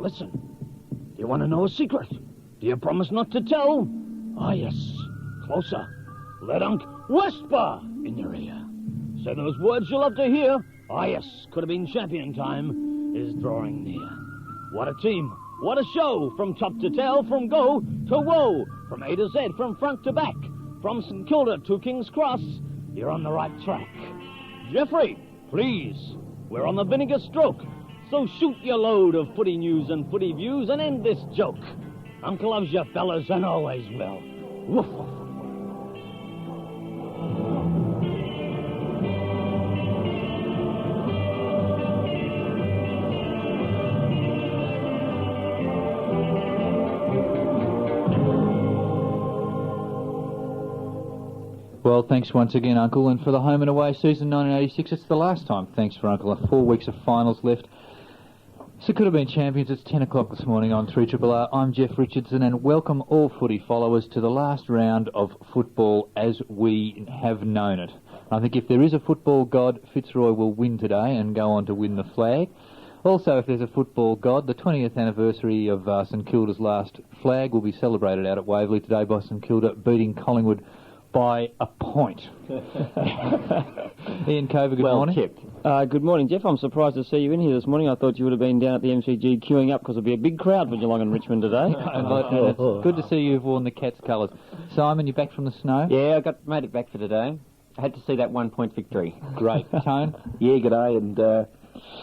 listen. Do you want to know a secret? Do you promise not to tell? Ah, yes. Closer. Let Unc whisper in your ear. Say those words you love to hear. Ah, yes. Coodabeen Champion time is drawing near. What a team. What a show. From top to tail, from go to woe. From A to Z, from front to back. From St Kilda to King's Cross. You're on the right track. Jeffrey, please. We're on the vinegar stroke. So shoot your load of footy news and footy views and end this joke. Uncle loves you, fellas, and always will. Woof, woof. Well, thanks once again, Uncle. And for the home and away season 1986, it's the last time. Thanks for Uncle. 4 weeks of finals left. So Coodabeen Champions, it's 10 o'clock this morning on 3RRR. I'm Jeff Richardson, and welcome all footy followers to the last round of football as we have known it. I think if there is a football god, Fitzroy will win today and go on to win the flag. Also, if there's a football god, the 20th anniversary of St Kilda's last flag will be celebrated out at Waverley today by St Kilda beating Collingwood by a point. Ian Cover, good morning. Tipped. Good morning, Jeff. I'm surprised to see you in here this morning. I thought you would have been down at the MCG queuing up because there'll be a big crowd for Geelong and Richmond today. It's good to see you've worn the Cats colours. Simon, you back from the snow? Yeah, made it back for today. I had to see that 1 point victory. Great. Tone? Yeah, g'day, and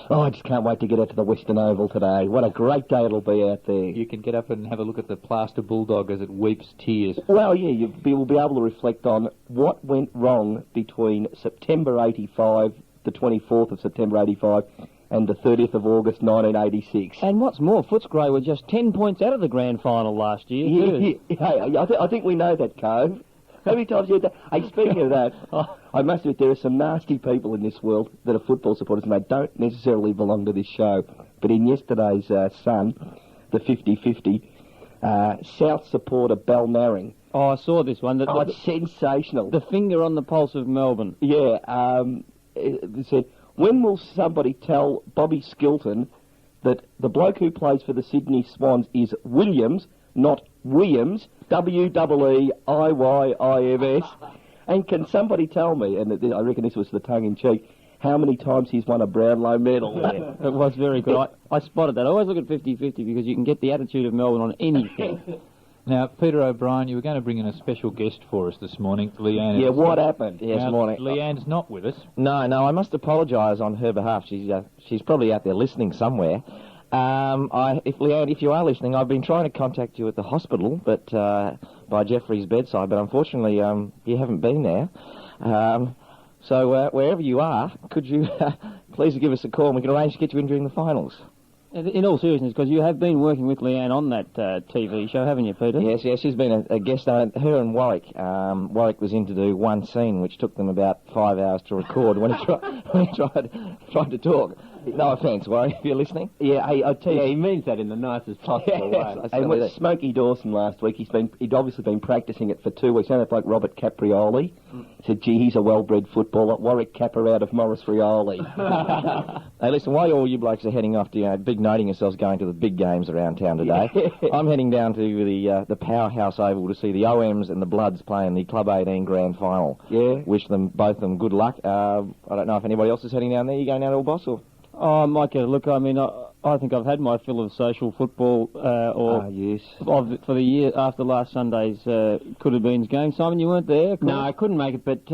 I just can't wait to get out to the Western Oval today. What a great day it'll be out there. You can get up and have a look at the plaster bulldog as it weeps tears. Well, yeah, you'll be able to reflect on what went wrong between September 85, the 24th of September 85, and the 30th of August 1986. And what's more, Footscray were just 10 points out of the grand final last year. I think we know that, Cove. How many times have you heard that? Hey, speaking of that, I must admit there are some nasty people in this world that are football supporters, and they don't necessarily belong to this show. But in yesterday's Sun, the 50-50, South supporter Balnarring. Oh, I saw this one. It's sensational. The finger on the pulse of Melbourne. Yeah, it said, when will somebody tell Bobby Skilton that the bloke who plays for the Sydney Swans is Williams, not Williams, W-E-E-I-Y-I-M-S. And can somebody tell me, and I reckon this was the tongue-in-cheek, how many times he's won a Brownlow medal? It was very good. I spotted that. I always look at 50-50 because you can get the attitude of Melbourne on anything. Now, Peter O'Brien, you were going to bring in a special guest for us this morning, Leanne. Yeah, what happened? Yes, now, morning. Leanne's not with us. No, I must apologise on her behalf. She's probably out there listening somewhere. Leanne, if you are listening, I've been trying to contact you at the hospital, but by Jeffrey's bedside, but unfortunately you haven't been there. So wherever you are, could you please give us a call and we can arrange to get you in during the finals? In all seriousness, because you have been working with Leanne on that TV show, haven't you, Peter? Yes, she's been a guest on it. Her and Warwick. Warwick was in to do one scene, which took them about 5 hours to record when he tried to talk. No offence, Warwick, if you're listening. Yeah, hey, I tell you, he means that in the nicest possible way. And with Smokey Dawson last week, he'd obviously been practising it for 2 weeks. Sounded like Robert Caprioli. Said, gee, he's a well-bred footballer. Warwick Capper out of Morris Rioli. Hey, listen, while all you blokes are heading off to big noting yourselves going to the big games around town today, I'm heading down to the Powerhouse Oval to see the OMs and the Bloods playing the Club 18 Grand Final. Yeah. Wish them both good luck. I don't know if anybody else is heading down there. You going down to Boss or? Oh, I might get a look. I mean, I think I've had my fill of social football yes. For the year after last Sunday's Coodabeen's game. Simon, you weren't there? No, I couldn't make it, but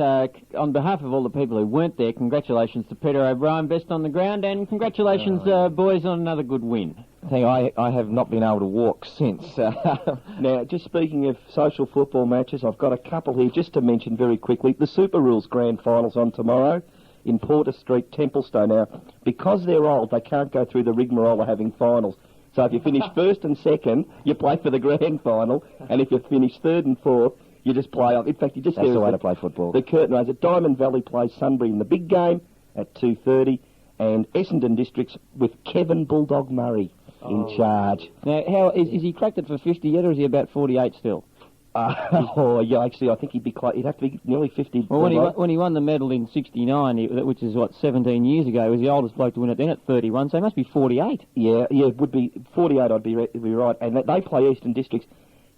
on behalf of all the people who weren't there, congratulations to Peter O'Brien, best on the ground, and congratulations, boys, on another good win. I have not been able to walk since. Now, just speaking of social football matches, I've got a couple here just to mention very quickly. The Super Rules Grand Finals on tomorrow in Porter Street, Templestowe. Now, because they're old, they can't go through the rigmarole of having finals. So if you finish first and second, you play for the grand final, and if you finish third and fourth, you just play off. In fact, you just that's the way to play football. The curtain raiser. Diamond Valley plays Sunbury in the big game at 2:30, and Essendon Districts with Kevin Bulldog Murray in charge. Now, how is he cracked it for 50 yet, or is he about 48 still? Yeah, actually, I think he'd have to be nearly 50. Well, when he won the medal in '69, which is, 17 years ago, he was the oldest bloke to win it then at 31, so he must be 48. Yeah, it would be 48, I'd be right. And they play Eastern Districts.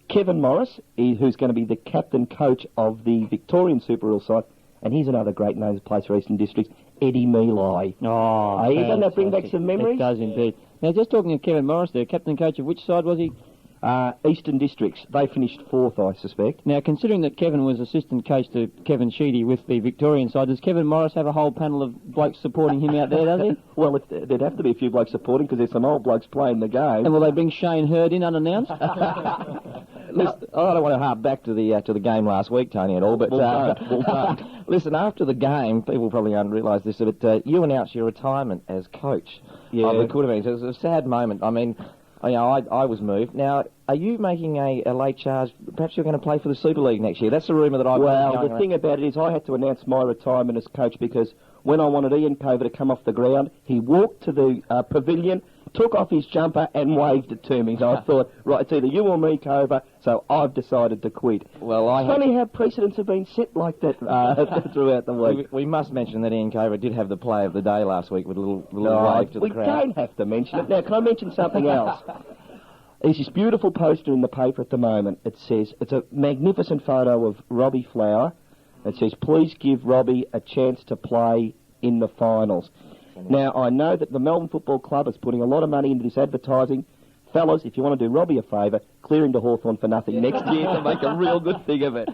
Kevin Morris, who's going to be the captain coach of the Victorian Super Rule side, and here's another great name that plays for Eastern Districts, Eddie Mealy. Oh, doesn't that bring back some memories? It does indeed. Now, just talking of Kevin Morris there, captain coach of which side was he? Eastern Districts. They finished 4th, I suspect. Now, considering that Kevin was assistant coach to Kevin Sheedy with the Victorian side, does Kevin Morris have a whole panel of blokes supporting him out there, does he? Well, there'd have to be a few blokes supporting because there's some old blokes playing the game. And will they bring Shane Hurd in unannounced? Listen, I don't want to harp back to the game last week, Tony, at all, but listen, after the game, people probably don't realise this, but you announced your retirement as coach of the Coodabeen. So it was a sad moment. I mean, I was moved. Now, are you making a late charge? Perhaps you're going to play for the Super League next year. That's the rumour that I've been going Well, the thing about it is I had to announce my retirement as coach because when I wanted Ian Cover to come off the ground, he walked to the pavilion, took off his jumper and waved it to me. So I thought, right, it's either you or me, Cover, so I've decided to quit. Well, it's funny how precedents have been set like that throughout the week. We must mention that Ian Cover did have the play of the day last week with a little wave to the crowd. We don't have to mention it. Now, can I mention something else? There's this beautiful poster in the paper at the moment. It says, it's a magnificent photo of Robbie Flower. It says, please give Robbie a chance to play in the finals. Now, I know that the Melbourne Football Club is putting a lot of money into this advertising. Fellas, if you want to do Robbie a favour, clear him to Hawthorn for nothing next year to make a real good thing of it.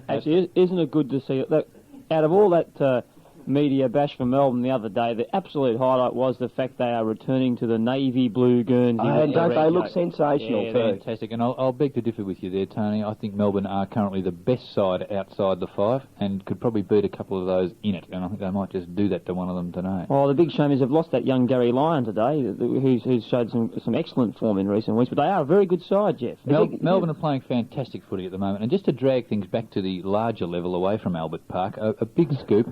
Actually, isn't it good to see that out of all that media bash for Melbourne the other day, the absolute highlight was the fact they are returning to the navy blue Guernsey. And don't they look sensational Yeah, too? fantastic. And I'll beg to differ with you there, Tony. I think Melbourne are currently the best side outside the 5 and could probably beat a couple of those in it. And I think they might just do that to one of them tonight. Oh, the big shame is they've lost that young Gary Lyon today, who's showed some excellent form in recent weeks. But they are a very good side, Jeff. Melbourne are playing fantastic footy at the moment. And just to drag things back to the larger level away from Albert Park, a big scoop.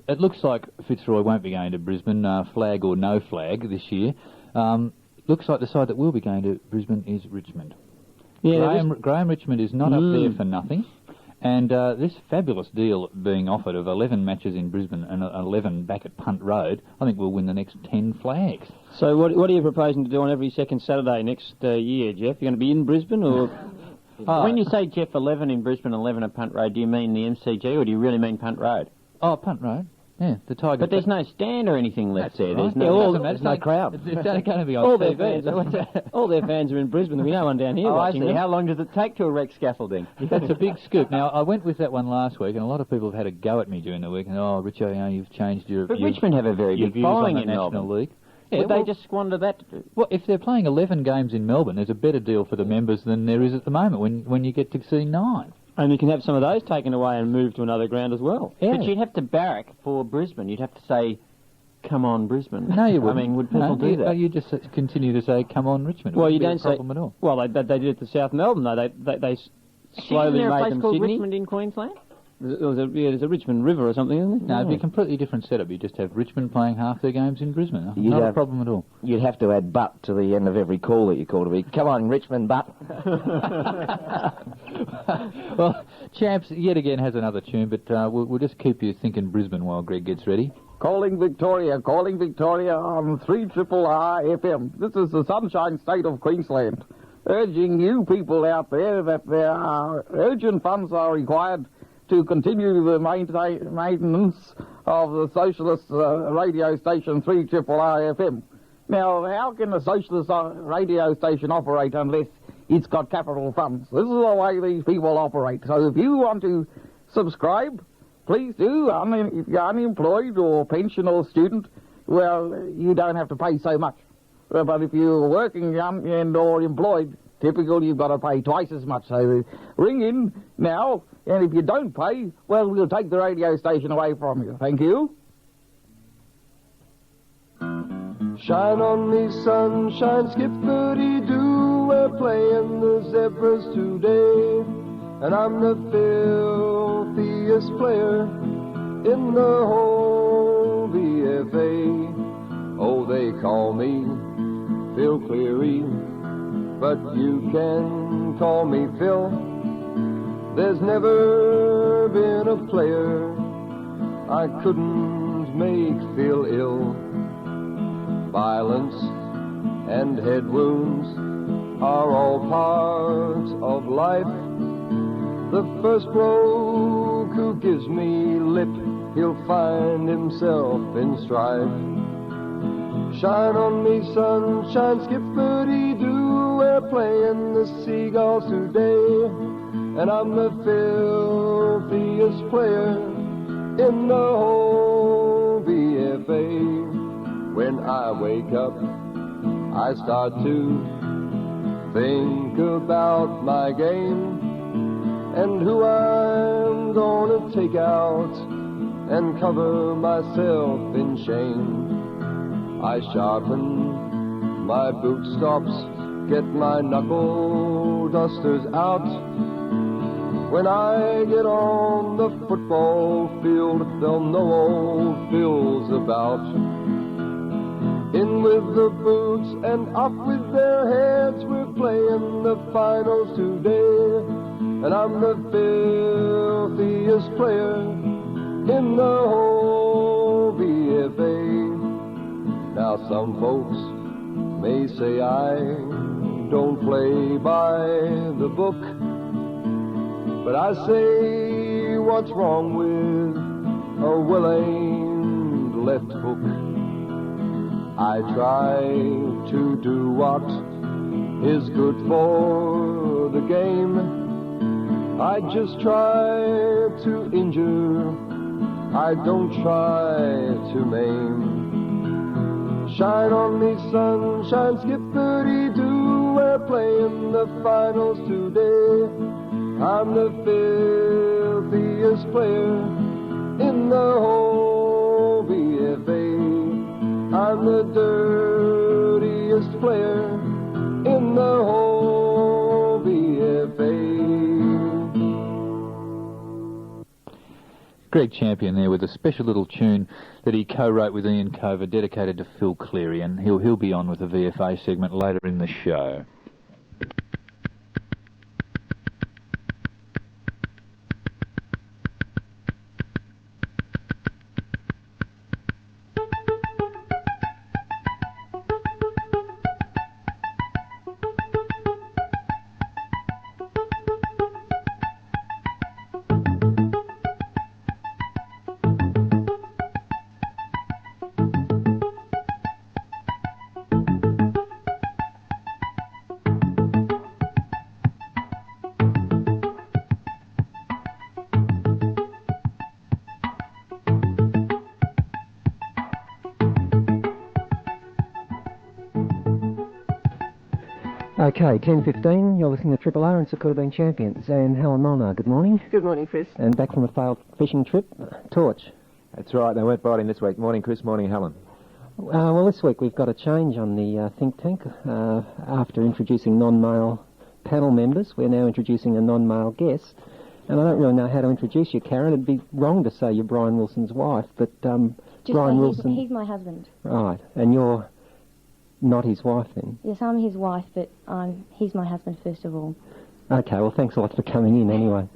It looks like Fitzroy won't be going to Brisbane, flag or no flag this year. Looks like the side that will be going to Brisbane is Richmond. Yeah, Graham Richmond is not up there for nothing. And this fabulous deal being offered of 11 matches in Brisbane and 11 back at Punt Road, I think we'll win the next 10 flags. So what are you proposing to do on every second Saturday next year, Jeff? You're going to be in Brisbane or... When you say, Jeff, 11 in Brisbane, 11 at Punt Road, do you mean the MCG or do you really mean Punt Road? Oh, Punt Road. Yeah, the Tigers. But there's no stand or anything left there. There's no crowd. It's only going to be on all TV. their fans. All their fans are in Brisbane. There'll be no one down here watching them. How long does it take to erect scaffolding? That's a big scoop. Now, I went with that one last week, and a lot of people have had a go at me during the week. And Richo, you've changed your. But Richmond have a very big following in National Melbourne. League. Yeah, would they just squander that? Well, if they're playing 11 games in Melbourne, there's a better deal for the members than there is at the moment when you get to see 9. And you can have some of those taken away and moved to another ground as well. Yeah. But you'd have to barrack for Brisbane. You'd have to say, come on, Brisbane. No, you wouldn't. I mean, would people do that? You just continue to say, come on, Richmond. Well, you don't say... problem at all. Well, they did it to South Melbourne, though. They slowly Isn't there a made place them called Sydney. Richmond in Queensland? There's a Richmond River or something, isn't there? No, it'd be a completely different setup. You just have Richmond playing half their games in Brisbane. Not a problem at all. You'd have to add "but" to the end of every call that you call to be. Come on, Richmond, but. Well, Champs yet again has another tune, but we'll just keep you thinking Brisbane while Greg gets ready. Calling Victoria on 3RRR FM. This is the Sunshine State of Queensland. Urging you people out there that there are urgent funds are required to continue the maintenance of the socialist radio station 3RRR FM. Now, how can a socialist radio station operate unless it's got capital funds? This is the way these people operate. So if you want to subscribe, please do. If you're unemployed or pension or student, well, you don't have to pay so much. But if you're working and or employed, typical, you've got to pay twice as much. So ring in now, and if you don't pay, well, we'll take the radio station away from you. Thank you. Shine on me, sunshine, skip-a-dee-doo. We're playing the Zebras today, and I'm the filthiest player in the whole VFA. Oh, they call me Phil Cleary, but you can call me Phil. There's never been a player I couldn't make feel ill. Violence and head wounds are all part of life. The first bloke who gives me lip, he'll find himself in strife. Shine on me, sunshine, skipperty-doo, we're playing the Seagulls today, and I'm the filthiest player in the whole BFA. When I wake up, I start to think about my game and who I'm gonna take out and cover myself in shame. I sharpen my boot stops, get my knuckle dusters out. When I get on the football field, they'll know old Phil's about. In with the boots and off with their heads, we're playing the finals today, and I'm the filthiest player in the whole BFA. Now some folks may say I don't play by the book, but I say what's wrong with a well-aimed left hook? I try to do what is good for the game. I just try to injure, I don't try to maim. Shine on me, sunshine, skipperty-doo, we're playing the finals today. I'm the filthiest player in the whole BFA. I'm the dirtiest player in the whole BFA. Greg Champion there with a special little tune that he co-wrote with Ian Cover, dedicated to Phil Cleary, and he'll be on with the VFA segment later in the show. Okay, 10:15, you're listening to Triple R and Coodabeen Champions. And Helen Molnar, good morning. Good morning, Chris. And back from a failed fishing trip, Torch. That's right, they weren't biting this week. Morning, Chris. Morning, Helen. Well, this week we've got a change on the think tank. After introducing non-male panel members, we're now introducing a non-male guest. And I don't really know how to introduce you, Karen. It'd be wrong to say you're Brian Wilson's wife, but Brian Wilson... He's my husband. Right, and you're not his wife then? Yes, I'm his wife, but he's my husband first of all. Okay, well, thanks a lot for coming in anyway.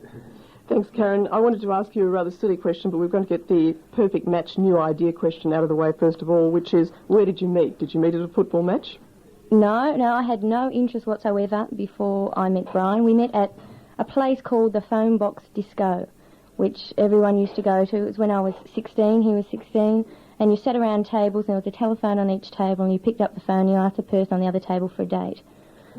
Thanks, Karen. I wanted to ask you a rather silly question, but we're going to get the perfect match new idea question out of the way first of all, which is, where did you meet? Did you meet at a football match? No, I had no interest whatsoever before I met Brian. We met at a place called the Phone Box Disco, which everyone used to go to. It was when I was 16, he was 16, and you sat around tables, and there was a telephone on each table, and you picked up the phone and you asked the person on the other table for a date.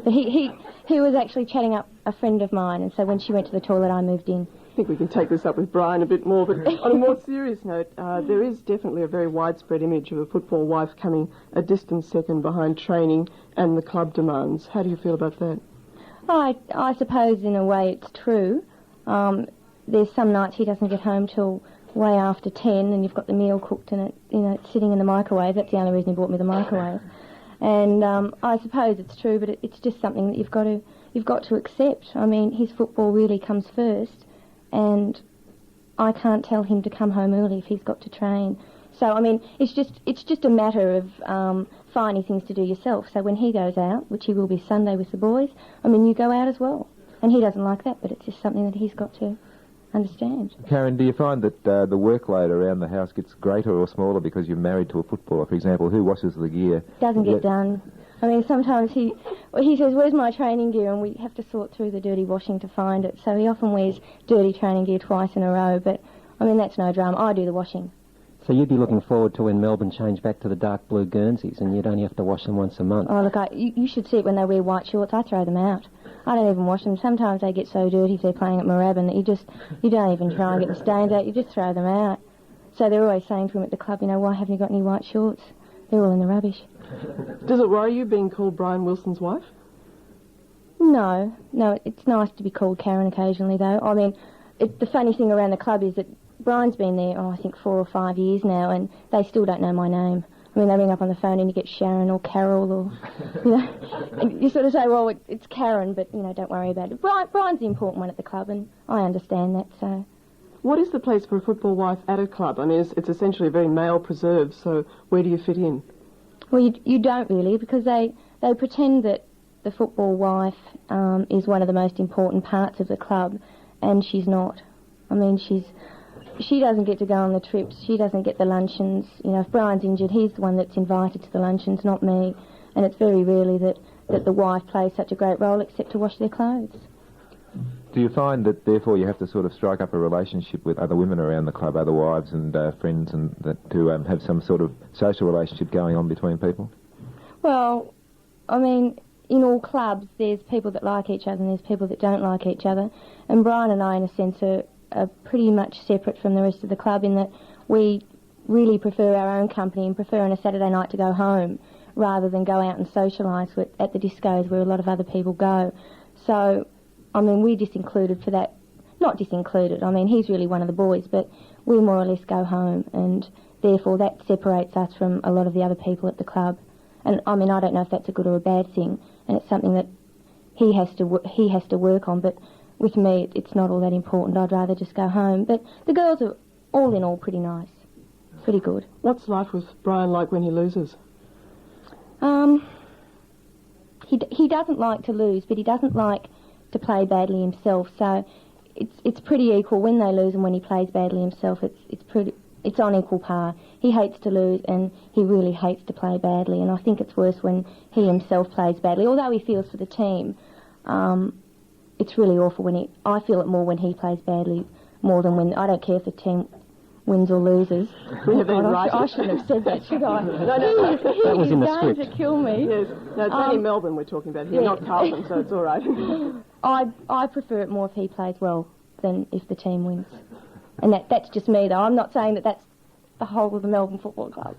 But he was actually chatting up a friend of mine, and so when she went to the toilet, I moved in. I think we can take this up with Brian a bit more, but on a more serious note, there is definitely a very widespread image of a football wife coming a distant second behind training and the club demands. How do you feel about that? I suppose in a way it's true. There's some nights he doesn't get home till way after 10, and you've got the meal cooked and it's sitting in the microwave. That's the only reason he bought me the microwave. And I suppose it's true, but it's just something that you've got to accept. I mean, his football really comes first, and I can't tell him to come home early if he's got to train. So I mean, it's just a matter of finding things to do yourself. So when he goes out, which he will be Sunday with the boys, I mean, you go out as well. And he doesn't like that, but it's just something that he's got to understand. Karen, do you find that the workload around the house gets greater or smaller because you're married to a footballer? For example, who washes the gear? Doesn't get done. I mean, sometimes he says, "Where's my training gear?" and we have to sort through the dirty washing to find it. So he often wears dirty training gear twice in a row, but, I mean, that's no drama. I do the washing. So you'd be looking forward to when Melbourne change back to the dark blue Guernseys and you'd only have to wash them once a month. Oh, look, you should see it when they wear white shorts. I throw them out. I don't even wash them. Sometimes they get so dirty if they're playing at Moorabbin that you don't even try and get the stains out. You just throw them out. So they're always saying to him at the club, you know, why haven't you got any white shorts? They're all in the rubbish. Does it worry you being called Brian Wilson's wife? No, it's nice to be called Karen occasionally, though. I mean, the funny thing around the club is that Brian's been there, I think 4 or 5 years now, and they still don't know my name. I mean, they ring up on the phone and you get Sharon or Carol or, you know, and you sort of say, well, it's Karen, but, you know, don't worry about it. Brian's the important one at the club, and I understand that, so. What is the place for a football wife at a club? I mean, it's essentially very male-preserved, so where do you fit in? Well, you don't really, because they pretend that the football wife is one of the most important parts of the club, and she's not. I mean, she doesn't get to go on the trips, she doesn't get the luncheons. You know, if Brian's injured, he's the one that's invited to the luncheons, not me. And it's very rarely that the wife plays such a great role except to wash their clothes. Do you find that, therefore, you have to sort of strike up a relationship with other women around the club, other wives and friends, and that to have some sort of social relationship going on between people? Well, I mean, in all clubs, there's people that like each other and there's people that don't like each other. And Brian and I, in a sense, are pretty much separate from the rest of the club in that we really prefer our own company and prefer on a Saturday night to go home rather than go out and socialise at the discos where a lot of other people go. So, I mean, we're disincluded for that. Not disincluded, I mean, he's really one of the boys, but we more or less go home, and therefore that separates us from a lot of the other people at the club. And, I mean, I don't know if that's a good or a bad thing, and it's something that he has to work on, but with me, it's not all that important. I'd rather just go home. But the girls are, all in all, pretty nice. Pretty good. What's life with Brian like when he loses? He doesn't like to lose, but he doesn't like to play badly himself. So it's pretty equal when they lose and when he plays badly himself. It's on equal par. He hates to lose and he really hates to play badly. And I think it's worse when he himself plays badly. Although he feels for the team, it's really awful I feel it more when he plays badly, more than when, I don't care if the team wins or loses. I shouldn't have said that, should I? No. That was in the script. Going to kill me. Yes. No, it's only Melbourne we're talking about here, not Carlton, so it's all right. I prefer it more if he plays well than if the team wins. And that's just me, though. I'm not saying that that's the whole of the Melbourne Football Club.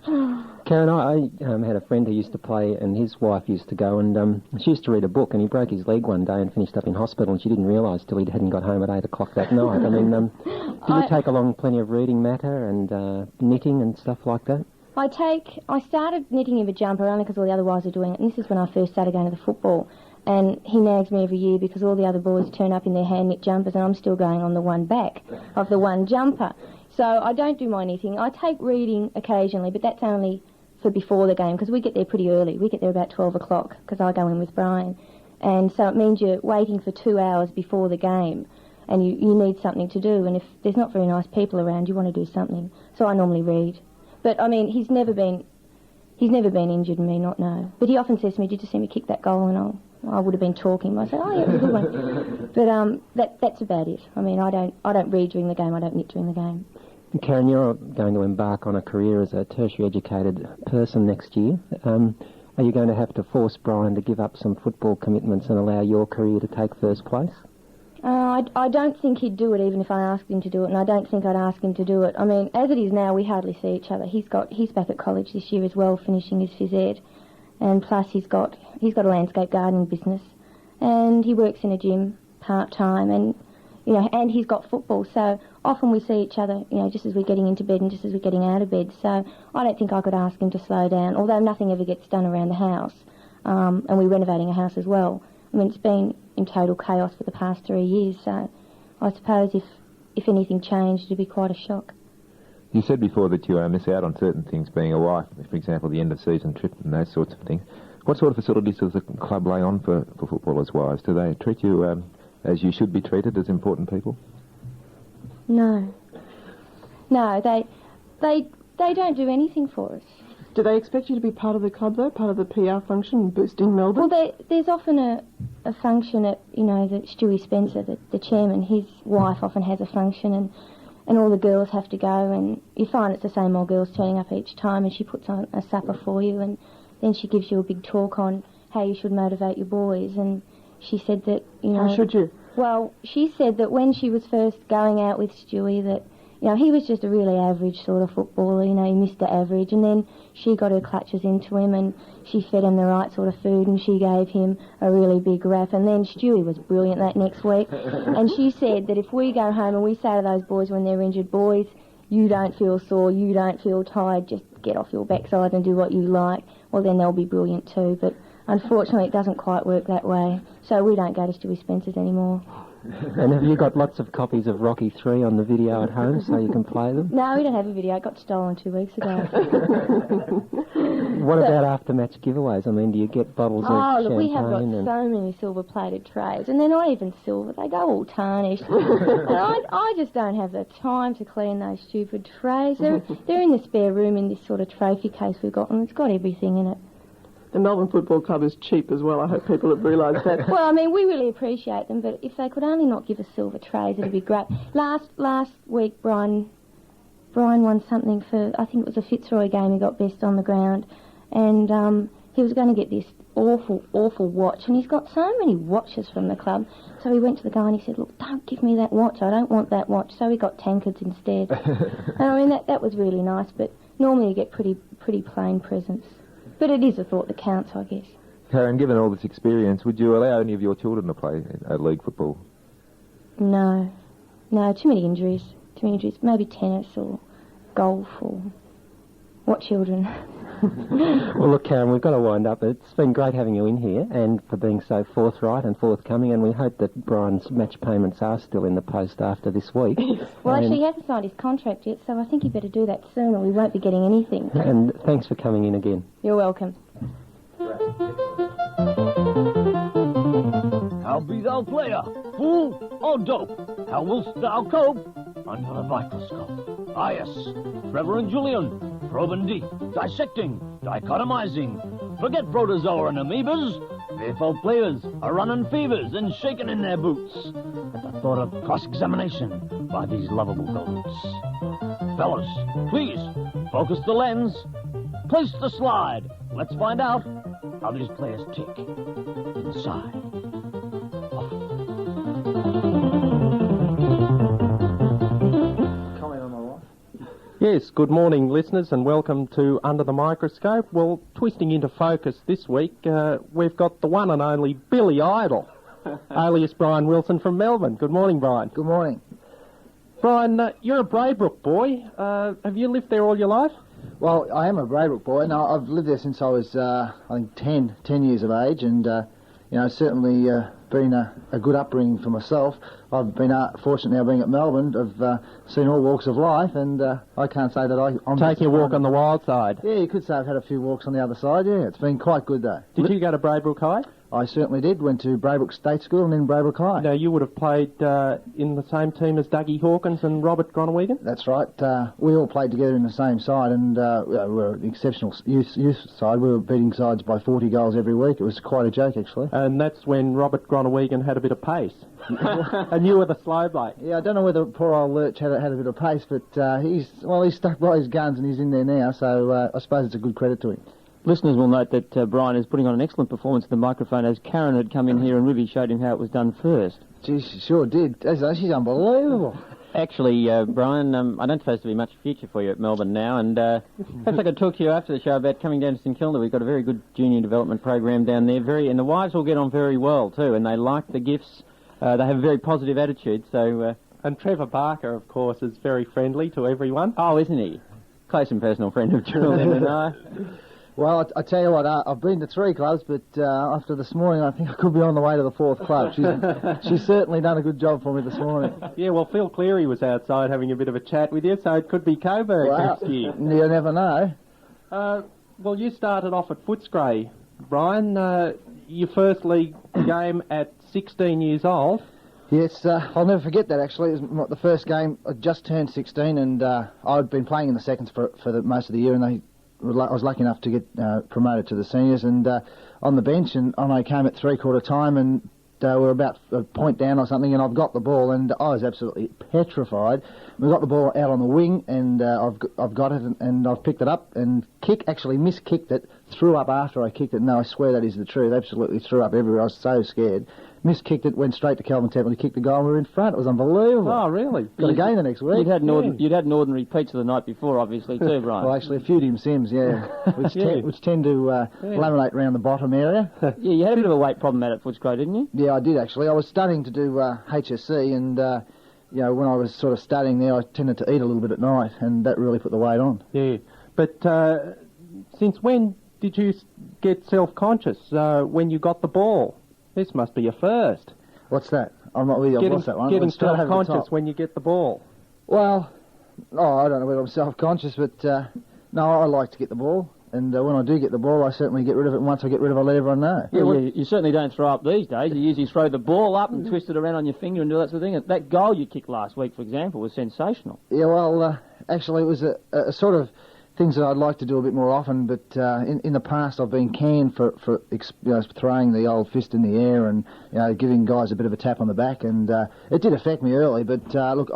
Karen, I had a friend who used to play, and his wife used to go, and she used to read a book, and he broke his leg one day and finished up in hospital, and she didn't realise till he hadn't got home at 8 o'clock that night. I mean, do you take along plenty of reading matter and knitting and stuff like that? I started knitting him a jumper only because all the other boys are doing it, and this is when I first started going to the football. And he nags me every year because all the other boys turn up in their hand-knit jumpers and I'm still going on the one back of the one jumper. So I don't do my knitting. I take reading occasionally, but that's only for before the game because we get there pretty early. We get there about 12 o'clock because I go in with Brian. And so it means you're waiting for 2 hours before the game and you need something to do. And if there's not very nice people around, you want to do something. So I normally read. But, I mean, he's never been injured and me not know. But he often says to me, did you see me kick that goal? And I would have been talking. I said, oh, yeah, it was a good one. But that's about it. I mean, I don't read during the game. I don't knit during the game. Karen, you're going to embark on a career as a tertiary educated person next year. Are you going to have to force Brian to give up some football commitments and allow your career to take first place? I don't think he'd do it even if I asked him to do it, and I don't think I'd ask him to do it. I mean, as it is now, we hardly see each other. He's back at college this year as well, finishing his phys ed, and plus he's got a landscape gardening business, and he works in a gym part time, and and he's got football. So often we see each other, just as we're getting into bed and just as we're getting out of bed. So I don't think I could ask him to slow down, although nothing ever gets done around the house, and we're renovating a house as well. I mean, it's been in total chaos for the past 3 years, so I suppose if anything changed, it'd be quite a shock. You said before that you miss out on certain things, being a wife, for example, the end-of-season trip and those sorts of things. What sort of facilities does the club lay on for footballers' wives? Do they treat you as you should be treated as important people? No, they don't do anything for us. Do they expect you to be part of the club, though, part of the PR function and boosting Melbourne? Well, there's often a function at, that Stewie Spencer, the chairman, his wife often has a function, and all the girls have to go, and you find it's the same old girls turning up each time, and she puts on a supper for you, and then she gives you a big talk on how you should motivate your boys, and she said that, How should you? Well, she said that when she was first going out with Stewie, that, he was just a really average sort of footballer, Mr. Average, and then she got her clutches into him and she fed him the right sort of food and she gave him a really big rap, and then Stewie was brilliant that next week. And she said that if we go home and we say to those boys when they're injured, boys, you don't feel sore, you don't feel tired, just get off your backside and do what you like, well then they'll be brilliant too. But unfortunately it doesn't quite work that way, so we don't go to Stewie Spencer's anymore. And have you got lots of copies of Rocky 3 on the video at home so you can play them? No, we don't have a video. It got stolen 2 weeks ago. What about after-match giveaways? I mean, do you get bottles of champagne? Oh, look, we have got so many silver-plated trays, and they're not even silver. They go all tarnished. And I just don't have the time to clean those stupid trays. They're in the spare room in this sort of trophy case we've got, and it's got everything in it. The Melbourne Football Club is cheap as well. I hope people have realised that. Well, I mean, we really appreciate them, but if they could only not give us silver trays, it'd be great. Last week, Brian won something for, I think it was a Fitzroy game. He got best on the ground, and he was going to get this awful watch, and he's got so many watches from the club. So he went to the guy and he said, "Look, don't give me that watch. I don't want that watch." So he got tankards instead. And I mean, that was really nice, but normally you get pretty plain presents. But it is a thought that counts, I guess. Karen, given all this experience, would you allow any of your children to play league football? No, too many injuries. Maybe tennis or golf or... What children? Well, look, Karen, we've got to wind up. It's been great having you in here and for being so forthright and forthcoming, and we hope that Brian's match payments are still in the post after this week. Well, actually, he hasn't signed his contract yet, so I think he better do that soon or we won't be getting anything. And thanks for coming in again. You're welcome. How be thou player, fool or dope? How wilt thou cope under the microscope? Ah, yes, Trevor and Julian, probing deep, dissecting, dichotomizing. Forget protozoa and amoebas. VFL players are running fevers and shaking in their boots at the thought of cross-examination by these lovable goats. Fellas, please, focus the lens, place the slide. Let's find out how these players tick inside. Yes, good morning, listeners, and welcome to Under the Microscope. Well, twisting into focus this week, we've got the one and only Billy Idol, alias Brian Wilson from Melbourne. Good morning, Brian. Good morning. Brian, you're a Braybrook boy. Have you lived there all your life? Well, I am a Braybrook boy. No, I've lived there since I was, I think, 10 years of age, and, certainly been a good upbringing for myself. I've been fortunate now being at Melbourne. I've seen all walks of life, and I can't say that I'm... Taking a walk on the wild side. Yeah, you could say I've had a few walks on the other side, yeah. It's been quite good, though. Did you go to Braybrook High? I certainly did. Went to Braybrook State School and then Braybrook High. Now, you would have played in the same team as Dougie Hawkins and Robert Gronewegan? That's right. We all played together in the same side, and we were an exceptional youth side. We were beating sides by 40 goals every week. It was quite a joke, actually. And that's when Robert Gronewegan had a bit of pace. And you were the slow bloke. Yeah, I don't know whether poor old Lurch had a bit of pace, but he's stuck by his guns and he's in there now, so I suppose it's a good credit to him. Listeners will note that Brian is putting on an excellent performance at the microphone as Karen had come in here and really showed him how it was done first. Gee, she sure did. She's unbelievable. Actually, Brian, I don't suppose to be much future for you at Melbourne now, and perhaps I could talk to you after the show about coming down to St Kilda. We've got a very good junior development program down there, and the wives will get on very well too, and they like the gifts. They have a very positive attitude, so... And Trevor Barker, of course, is very friendly to everyone. Oh, isn't he? Close and personal friend of Julian and I. Well, I tell you what, I've been to 3 clubs, but after this morning, I think I could be on the way to the 4th club. She's certainly done a good job for me this morning. Yeah, well, Phil Cleary was outside having a bit of a chat with you, so it could be Coburg next year. You never know. Well, you started off at Footscray, Brian. Your first league game at 16 years old. Yes, I'll never forget that, actually. It was the first game. I just turned 16, and I'd been playing in the seconds for most of the year, and I was lucky enough to get promoted to the seniors, and on the bench, and I came at three-quarter time, and we're about a point down or something, and I've got the ball, and I was absolutely petrified. We got the ball out on the wing, and I've got it, and I've picked it up, and miskicked it, threw up after I kicked it. No, I swear that is the truth. Absolutely threw up everywhere. I was so scared. Miskicked it, went straight to Calvin Temple. He kicked the goal, and we were in front. It was unbelievable. Oh, really? Got a game the next week. You'd had an ordinary pizza the night before, obviously, too, Brian. Well, actually, a few dim Sims, yeah, which tend to laminate around the bottom area. Yeah, you had a bit of a weight problem at Footscray, didn't you? Yeah, I did, actually. I was studying to do HSC, and when I was sort of studying there, I tended to eat a little bit at night, and that really put the weight on. Yeah, but since when did you get self-conscious when you got the ball? This must be a first. What's that? I'm not really on that one. Getting self-conscious when you get the ball. Well, I don't know whether I'm self-conscious, but no, I like to get the ball. And when I do get the ball, I certainly get rid of it. And once I get rid of it, I let everyone know. Yeah, you certainly don't throw up these days. You usually throw the ball up and twist it around on your finger and do that sort of thing. That goal you kicked last week, for example, was sensational. Yeah, well, actually, it was a sort of things that I'd like to do a bit more often, but in the past I've been canned for throwing the old fist in the air and giving guys a bit of a tap on the back, and it did affect me early. But look,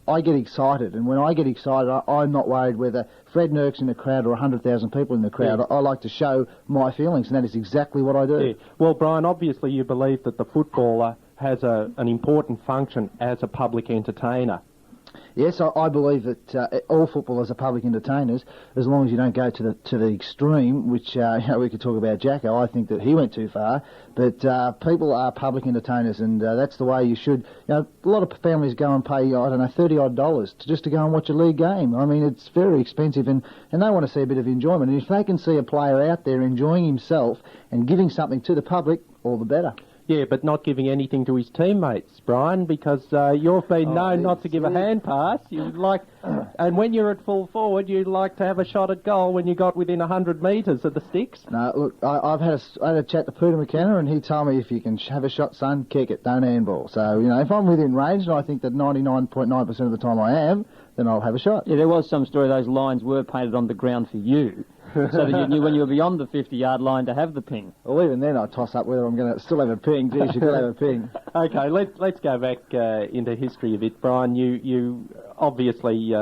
I get excited, and when I get excited, I'm not worried whether Fred Nurk's in the crowd or 100,000 people in the crowd. Yeah. I like to show my feelings, and that is exactly what I do. Yeah. Well, Brian, obviously you believe that the footballer has an important function as a public entertainer. Yes, I believe that all footballers are public entertainers, as long as you don't go to the extreme, which we could talk about Jacko. I think that he went too far, but people are public entertainers, and that's the way you should. A lot of families go and pay $30-odd just to go and watch a league game. I mean, it's very expensive, and they want to see a bit of enjoyment. And if they can see a player out there enjoying himself and giving something to the public, all the better. Yeah, but not giving anything to his teammates, Brian, because you've been known not to give a hand pass. And when you're at full forward, you'd like to have a shot at goal when you got within 100 metres of the sticks. No, look, I had a chat to Peter McKenna, and he told me if you can have a shot, son, kick it, don't handball. So, if I'm within range, and I think that 99.9% of the time I am, then I'll have a shot. Yeah, there was some story those lines were painted on the ground for you. So that you knew when you were beyond the 50-yard line to have the ping. Well, even then I toss up whether I'm going to still have a ping. Geez, you could have a ping. Okay, let's go back into history a bit. Brian, you obviously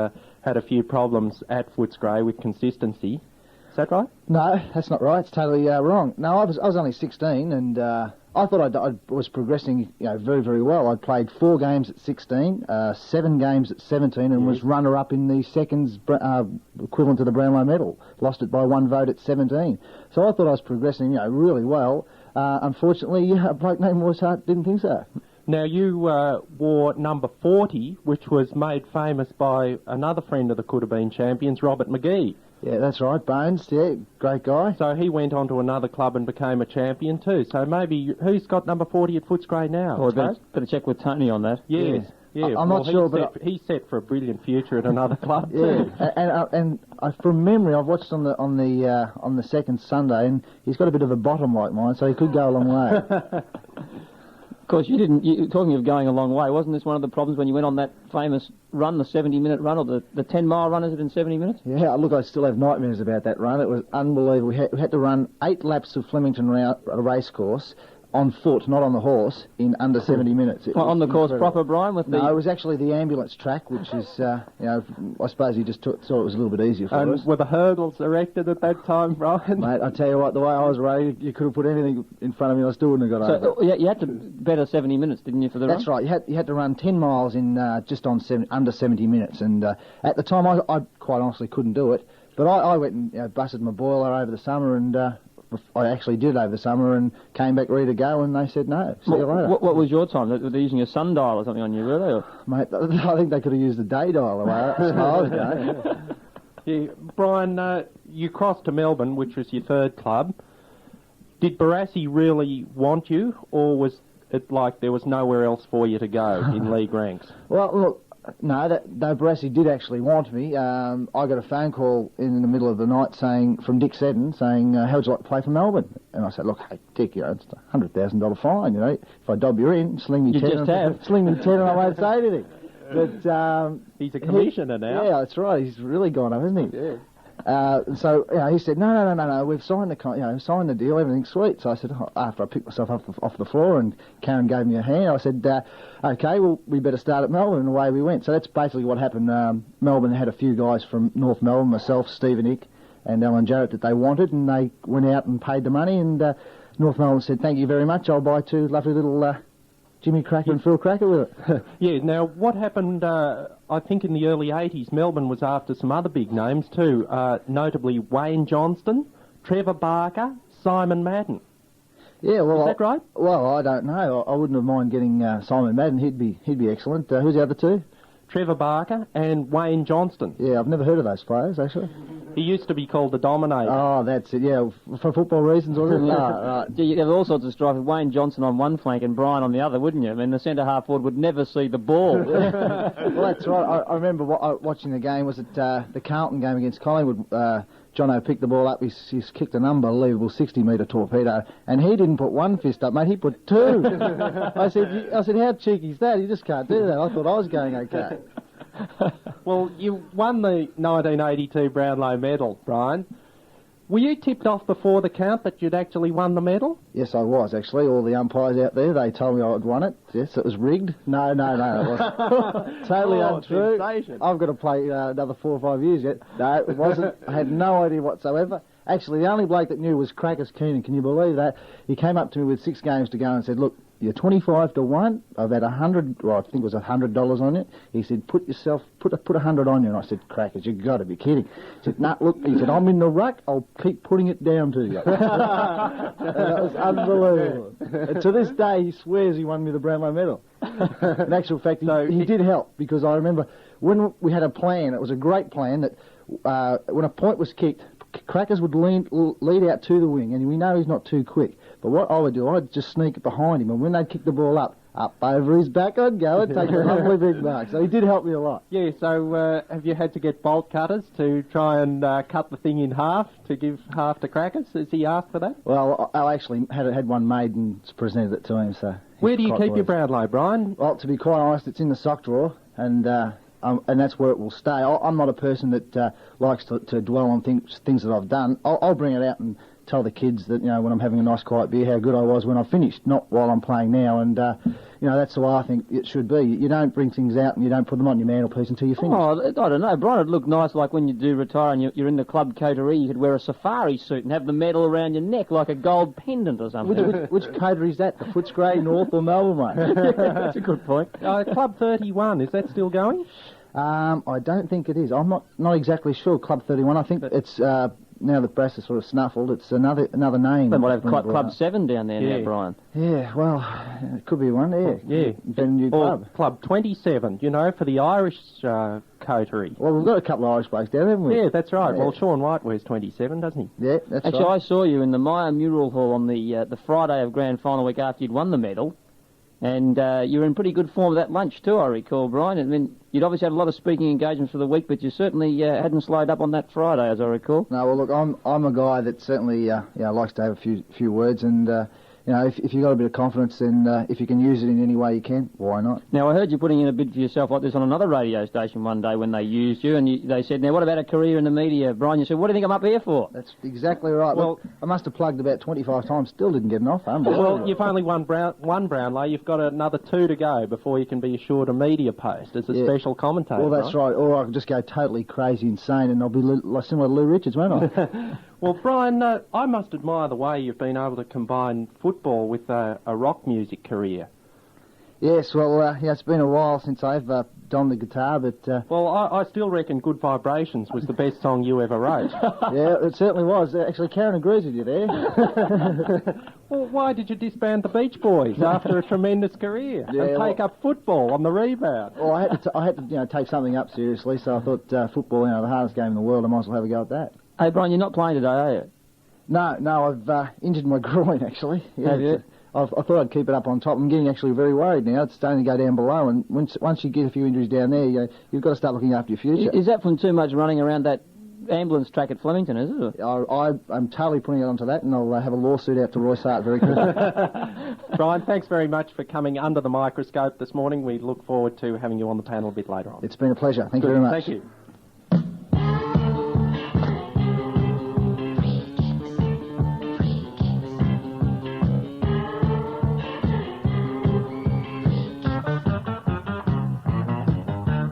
had a few problems at Footscray with consistency. Is that right? No, that's not right. It's totally wrong. No, I was only 16, and I thought I was progressing very, very well. I'd played 4 games at 16, 7 games at 17, and was runner-up in the seconds equivalent to the Brownlow medal. Lost it by 1 vote at 17. So I thought I was progressing really well. Unfortunately, a bloke named Royce Hart didn't think so. Now, you wore number 40, which was made famous by another friend of the Coodabeen Champions, Robert McGee. Yeah, that's right, Bones. Yeah, great guy. So he went on to another club and became a champion too. So maybe, who's got number 40 at Footscray now? Well, better check with Tony on that. Yes. Yeah, I'm not sure, but he's set for a brilliant future at another club. Yeah, and from memory, I've watched on the second Sunday, and he's got a bit of a bottom like mine, so he could go a long way. Of course, talking of going a long way, wasn't this one of the problems when you went on that famous run, the 70-minute run, or the 10-mile run, is it in 70 minutes? Yeah, look, I still have nightmares about that run. It was unbelievable. We had to run 8 laps of Flemington racecourse on foot, not on the horse, in under 70 minutes. On the course proper, Brian? No, it was actually the ambulance track, which is, I suppose he just thought it was a little bit easier for us. And were the hurdles erected at that time, Brian? Mate, I tell you what, the way I was rated, you could have put anything in front of me and I still wouldn't have got over. So you had to better 70 minutes, didn't you, for the run? That's right. You had to run 10 miles in just on under 70 minutes. And at the time, I quite honestly couldn't do it. But I went and busted my boiler over the summer, and I actually did over the summer and came back ready to go, and they said no. See you later. What was your time? Were they using a sundial or something on you, really? Or? Mate, I think they could have used a day dial the way I was going. Yeah, Brian, you crossed to Melbourne, which was your third club. Did Barassi really want you, or was it like there was nowhere else for you to go in league ranks? Well, look, no, Barassi did actually want me. I got a phone call in the middle of the night from Dick Seddon saying, how would you like to play for Melbourne? And I said, look, hey, Dick, it's a $100,000 fine, If I dob you in, sling me You 10. just have. Sling me 10 and I won't say anything. But he's a commissioner now. Yeah, that's right. He's really gone up, hasn't he? Yeah. So he said, no, we've signed signed the deal, everything's sweet. So I said, after I picked myself off the floor and Karen gave me a hand, I said, okay, well, we better start at Melbourne, and away we went. So that's basically what happened. Melbourne had a few guys from North Melbourne, myself, Stephen Ick, and Alan Jarrett that they wanted, and they went out and paid the money, and North Melbourne said, thank you very much, I'll buy 2 lovely little Jimmy Cracker and Phil Cracker with it. Yeah, now what happened, I think in the early 80s, Melbourne was after some other big names too, notably Wayne Johnston, Trevor Barker, Simon Madden. Yeah, well, is that right? Well, I don't know. I wouldn't have mind getting Simon Madden. He'd be excellent. Who's the other two? Trevor Barker and Wayne Johnston. Yeah, I've never heard of those players, actually. He used to be called the Dominator. Oh, that's it, yeah. For football reasons, was it? Right. You'd have all sorts of strife with Wayne Johnson on one flank and Brian on the other, wouldn't you? I mean, the centre-half forward would never see the ball. Well, that's right. I remember watching the game. Was it the Carlton game against Collingwood? Jono picked the ball up. He's kicked an unbelievable 60-metre torpedo, and he didn't put one fist up, mate. He put 2. I said, how cheeky is that? You just can't do that. I thought I was going okay. Well, you won the 1982 Brownlow medal, Brian. Were you tipped off before the count that you'd actually won the medal? Yes, I was, actually. All the umpires out there, they told me I'd won it. Yes, it was rigged. No, it wasn't. Totally untrue. Sensation. I've got to play another 4 or 5 years yet. No, it wasn't. I had no idea whatsoever. Actually, the only bloke that knew was Crackers Keenan. Can you believe that? He came up to me with 6 games to go and said, look, you're 25 to 1. I've had 100, well, I think it was $100 on it. He said, put a 100 on you. And I said, Crackers, you've got to be kidding. He said, no, look, he said, I'm in the ruck. I'll keep putting it down to you. And that was unbelievable. And to this day, he swears he won me the Brownlow medal. In actual fact, he did help, because I remember when we had a plan, it was a great plan, that when a point was kicked, Crackers would lead out to the wing, and we know he's not too quick. But what I would do, I'd just sneak behind him, and when they'd kick the ball up over his back I'd go and take a lovely big mark. So he did help me a lot. Yeah, so have you had to get bolt cutters to try and cut the thing in half to give half to Crackers? Has he asked for that? Well, I actually had one made and presented it to him. So where do you keep your Brownlow, Brian? Well, to be quite honest, it's in the sock drawer, and that's where it will stay. I'm not a person that likes to dwell on things that I've done. I'll bring it out and tell the kids that, when I'm having a nice quiet beer, how good I was when I finished, not while I'm playing now. And, that's the way I think it should be. You don't bring things out and you don't put them on your mantelpiece until you finish. Oh, I don't know. Brian, it'd look nice like when you do retire and you're in the club coterie, you could wear a safari suit and have the medal around your neck like a gold pendant or something. Which coterie is that? The Footscray, North or Melbourne, mate? That's a good point. Club 31, is that still going? I don't think it is. I'm not exactly sure. Club 31. I think it's now that Brass is sort of snuffled. It's another name. They might have Club 7 down there now, Brian. Yeah, well, it could be one. Yeah. Been a new club. Club 27. For the Irish coterie. Well, we've got a couple of Irish blokes down, haven't we? Yeah, that's right. Yeah. Well, Sean White wears 27, doesn't he? Yeah, that's Actually, right. I saw you in the Myer Mural Hall on the Friday of Grand Final week after you'd won the medal. And you were in pretty good form at that lunch too, I recall, Brian. I mean, you'd obviously had a lot of speaking engagements for the week, but you certainly hadn't slowed up on that Friday, as I recall. No, well, look, I'm a guy that certainly likes to have a few words, and if you've got a bit of confidence, then if you can use it in any way you can, why not? Now, I heard you putting in a bid for yourself like this on another radio station one day when they used you, and they said, now, what about a career in the media, Brian? You said, what do you think I'm up here for? That's exactly right. Well, I must have plugged about 25 times, still didn't get an offer. Well, you've only won one Brownlow. You've got another 2 to go before you can be assured a media post as a special commentator. Well, that's right. Or I can just go totally crazy insane, and I'll be similar to Lou Richards, won't I? Well, Brian, I must admire the way you've been able to combine football with a rock music career. Yes, well, it's been a while since I've donned the guitar, but... Well, I still reckon Good Vibrations was the best song you ever wrote. Yeah, it certainly was. Actually, Karen agrees with you there. Well, why did you disband the Beach Boys after a tremendous career and take up football on the rebound? Well, I had to take something up seriously, so I thought football, the hardest game in the world, I might as well have a go at that. Hey, Brian, you're not playing today, are you? No, I've injured my groin, actually. Yeah, have you? I thought I'd keep it up on top. I'm getting actually very worried now. It's starting to go down below, and once you get a few injuries down there, you've got to start looking after your future. Is that from too much running around that ambulance track at Flemington, is it? I'm totally putting it onto that, and I'll have a lawsuit out to Royce Hart very quickly. Brian, thanks very much for coming under the microscope this morning. We look forward to having you on the panel a bit later on. It's been a pleasure. Thank you very much. Thank you.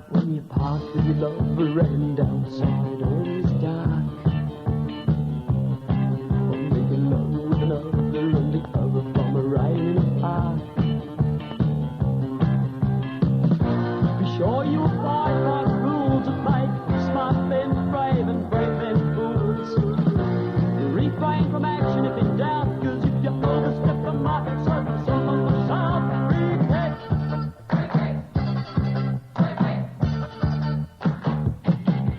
When you park with your lover and outside all is dark, or making love with another undercover from a ride in a park. Be sure you abide by the rules of life. Smart men brave and brave men fools. Refrain from action if in doubt, cause if you overstep the mark and serve yourself on the south, free kick.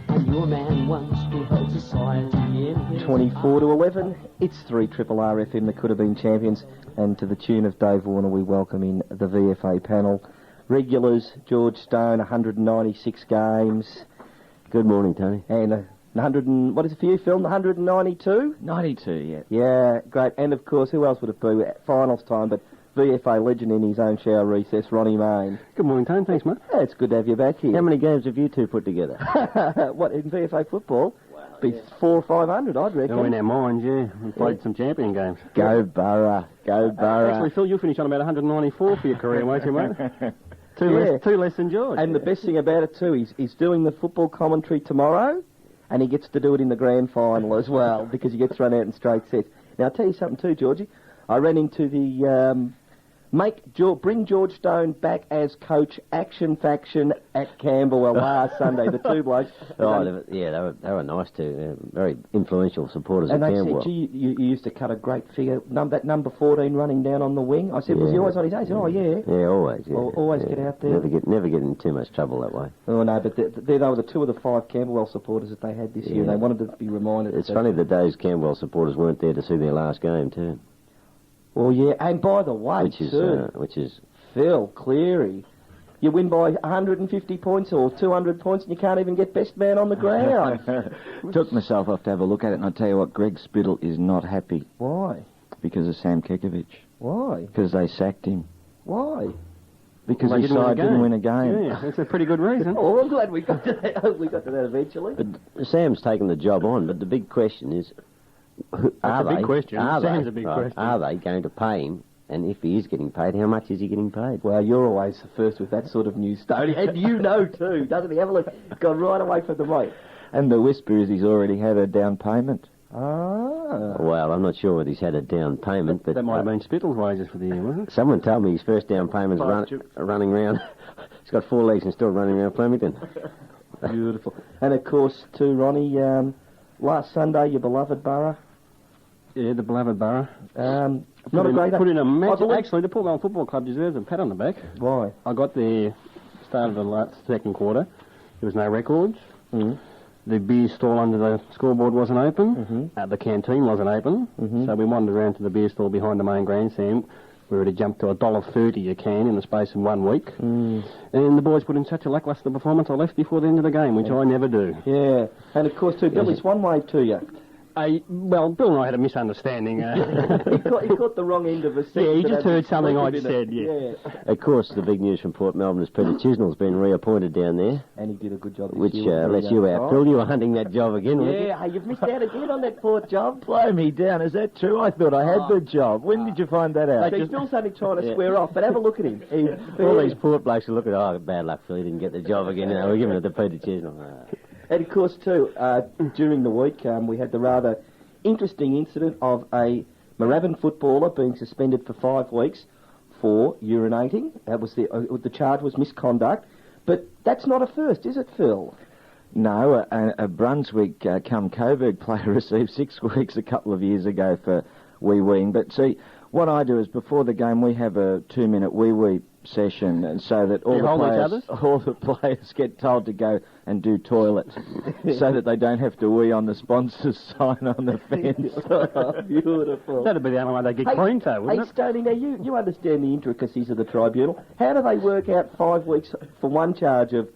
And your man once beheld society in his 24 to 11. It's 3RRR FM, the Coodabeen Champions, and to the tune of Dave Warner, we welcome in the VFA panel. Regulars, George Stone, 196 games. Good morning, Tony. And 100 and, what is it for you, Phil? 192? 92, yeah. Yeah, great. And of course, who else would it be? Finals time, but VFA legend in his own shower recess, Ronnie Main. Good morning, Tony. Thanks, mate. Yeah, it's good to have you back here. How many games have you two put together? What, in VFA football? Be 400 or 500, I'd reckon. Oh, in our minds, yeah. We played some champion games. Go Borough. Go Borough. Actually, Phil, you'll finish on about 194 for your career, won't you, mate? Two less than George. And the best thing about it, too, he's doing the football commentary tomorrow, and he gets to do it in the grand final as well, because he gets run out in straight sets. Now, I'll tell you something, too, Georgie. I ran into the... bring George Stone back as coach Action Faction at Camberwell last Sunday. The two blokes. They were nice too. Very influential supporters and of they Camberwell. said, gee, you used to cut a great figure. That number 14 running down on the wing. I said, was he always on his ace? Oh, yeah. Yeah, always. Yeah. Always get out there. Never get in too much trouble that way. Oh, no, but they were the two of the 5 Camberwell supporters that they had this year. They wanted to be reminded. It's funny that those Camberwell supporters weren't there to see their last game too. Well, yeah, and by the way, which is Phil Cleary. You win by 150 points or 200 points, and you can't even get best man on the ground. Took myself off to have a look at it, and I tell you what, Greg Spittle is not happy. Why? Because of Sam Kekovich. Why? Because they sacked him. Why? Because his side didn't win a game. Yeah, that's a pretty good reason. Oh, I'm glad we got to that. We got to that eventually. But Sam's taken the job on. But the big question is, are they going to pay him? And if he is getting paid, how much is he getting paid? Well, you're always the first with that sort of news, Stoney. And you know, too, doesn't he? Have a look. Gone right away from the mic. And the whisper is he's already had a down payment. Ah. Well, I'm not sure whether he's had a down payment, but... That might have been Spittle's wages for the year, wasn't it? Someone told me his first down payment's running around... He's got 4 legs and still running around Flemington. Beautiful. And, of course, too, Ronnie, last Sunday, your beloved Borough. Yeah, the beloved Borough. Not a great... Put in a match. Actually, the Port Melbourne Football Club deserves a pat on the back. Why? I got there, start of the second quarter. There was no records. Mm. The beer stall under the scoreboard wasn't open. Mm-hmm. The canteen wasn't open. Mm-hmm. So we wandered around to the beer stall behind the main grandstand. We were to jump to $1.30 a can in the space of 1 week. Mm. And the boys put in such a lacklustre performance, I left before the end of the game, which I never do. Yeah. And, of course, too, Billy Swan waved to you. Well, Bill and I had a misunderstanding. He caught the wrong end of a sentence. Yeah, he just heard something I'd said, yeah. Of course, the big news from Port Melbourne is Peter Chisnell's been reappointed down there. And he did a good job. Which lets you out. Phil, you were hunting that job again, weren't you? Yeah, you've missed out again on that Port job. Blow me down, is that true? I thought I had the job. When did you find that out? He's still only trying to square off, but have a look at him. All these Port blokes are looking, bad luck, Phil, he didn't get the job again. We're giving it to Peter Chisnell. And, of course, too, during the week, we had the rather interesting incident of a Moorabbin footballer being suspended for 5 weeks for urinating. That was the charge was misconduct. But that's not a first, is it, Phil? No, a Brunswick come Coburg player received 6 weeks a couple of years ago for wee-weeing. But see, what I do is before the game we have a 2-minute wee-wee session, and so that all the players get told to go and do toilet, so that they don't have to wee on the sponsor's sign on the fence. Beautiful. That'd be the only way they get clean, though, wouldn't it? Hey, Stoney, now you understand the intricacies of the tribunal. How do they work out 5 weeks for one charge of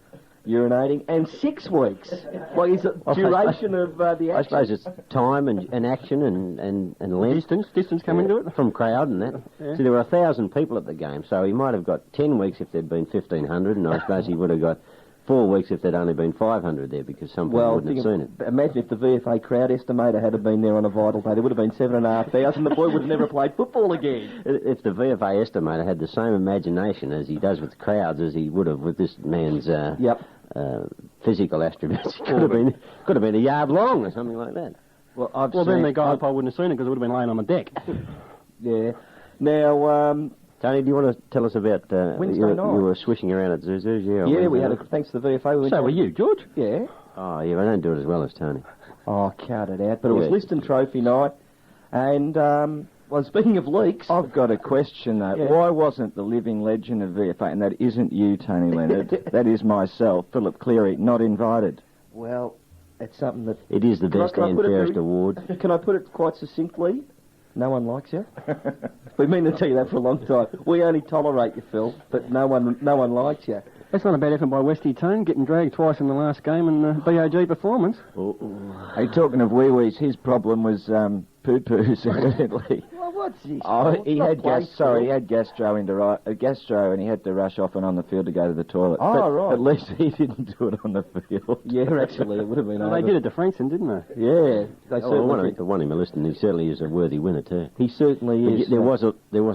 urinating, and 6 weeks. Well, is it duration of the action? I suppose it's time and action and length. Distance come into it? From crowd and that. Yeah. See, there were 1,000 people at the game, so he might have got 10 weeks if there'd been 1,500, and I suppose he would have got 4 weeks if there'd only been 500 there, because some people wouldn't have seen it. Imagine if the VFA crowd estimator had been there on a vital day. There would have been 7,500. The boy would have never played football again. If the VFA estimator had the same imagination as he does with crowds as he would have with this man's physical attributes, it could have been a yard long or something like that. Well, then the guy probably wouldn't have seen it because it would have been laying on the deck. Yeah. Now, Tony, do you want to tell us about Wednesday night? You were swishing around at Zuzu's, Yeah, we had thanks to the VFA. So were you, George? Yeah. Oh, yeah, I don't do it as well as Tony. Oh, cut it out. But it was Liston Trophy night, and, well, speaking of leaks... I've got a question, though. Yeah. Why wasn't the living legend of VFA, and that isn't you, Tony Leonard, that is myself, Philip Cleary, not invited? Well, it's something that... It is the best and fairest award. Can I put it quite succinctly? No one likes you. We've been to tell you that for a long time. We only tolerate you, Phil, but no one likes you. That's not a bad effort by Westy Tone, getting dragged twice in the last game and BOG performance. Hey, talking of wee-wees, his problem was poo-poos, evidently. Well, what's this? Oh, he had gastro and he had to rush off and on the field to go to the toilet. Oh, but right. At least he didn't do it on the field. Yeah, actually, it would have been Well, they did it to Frankston, didn't they? Yeah, they certainly The one in Liston, he certainly is a worthy winner too. He certainly is. There was a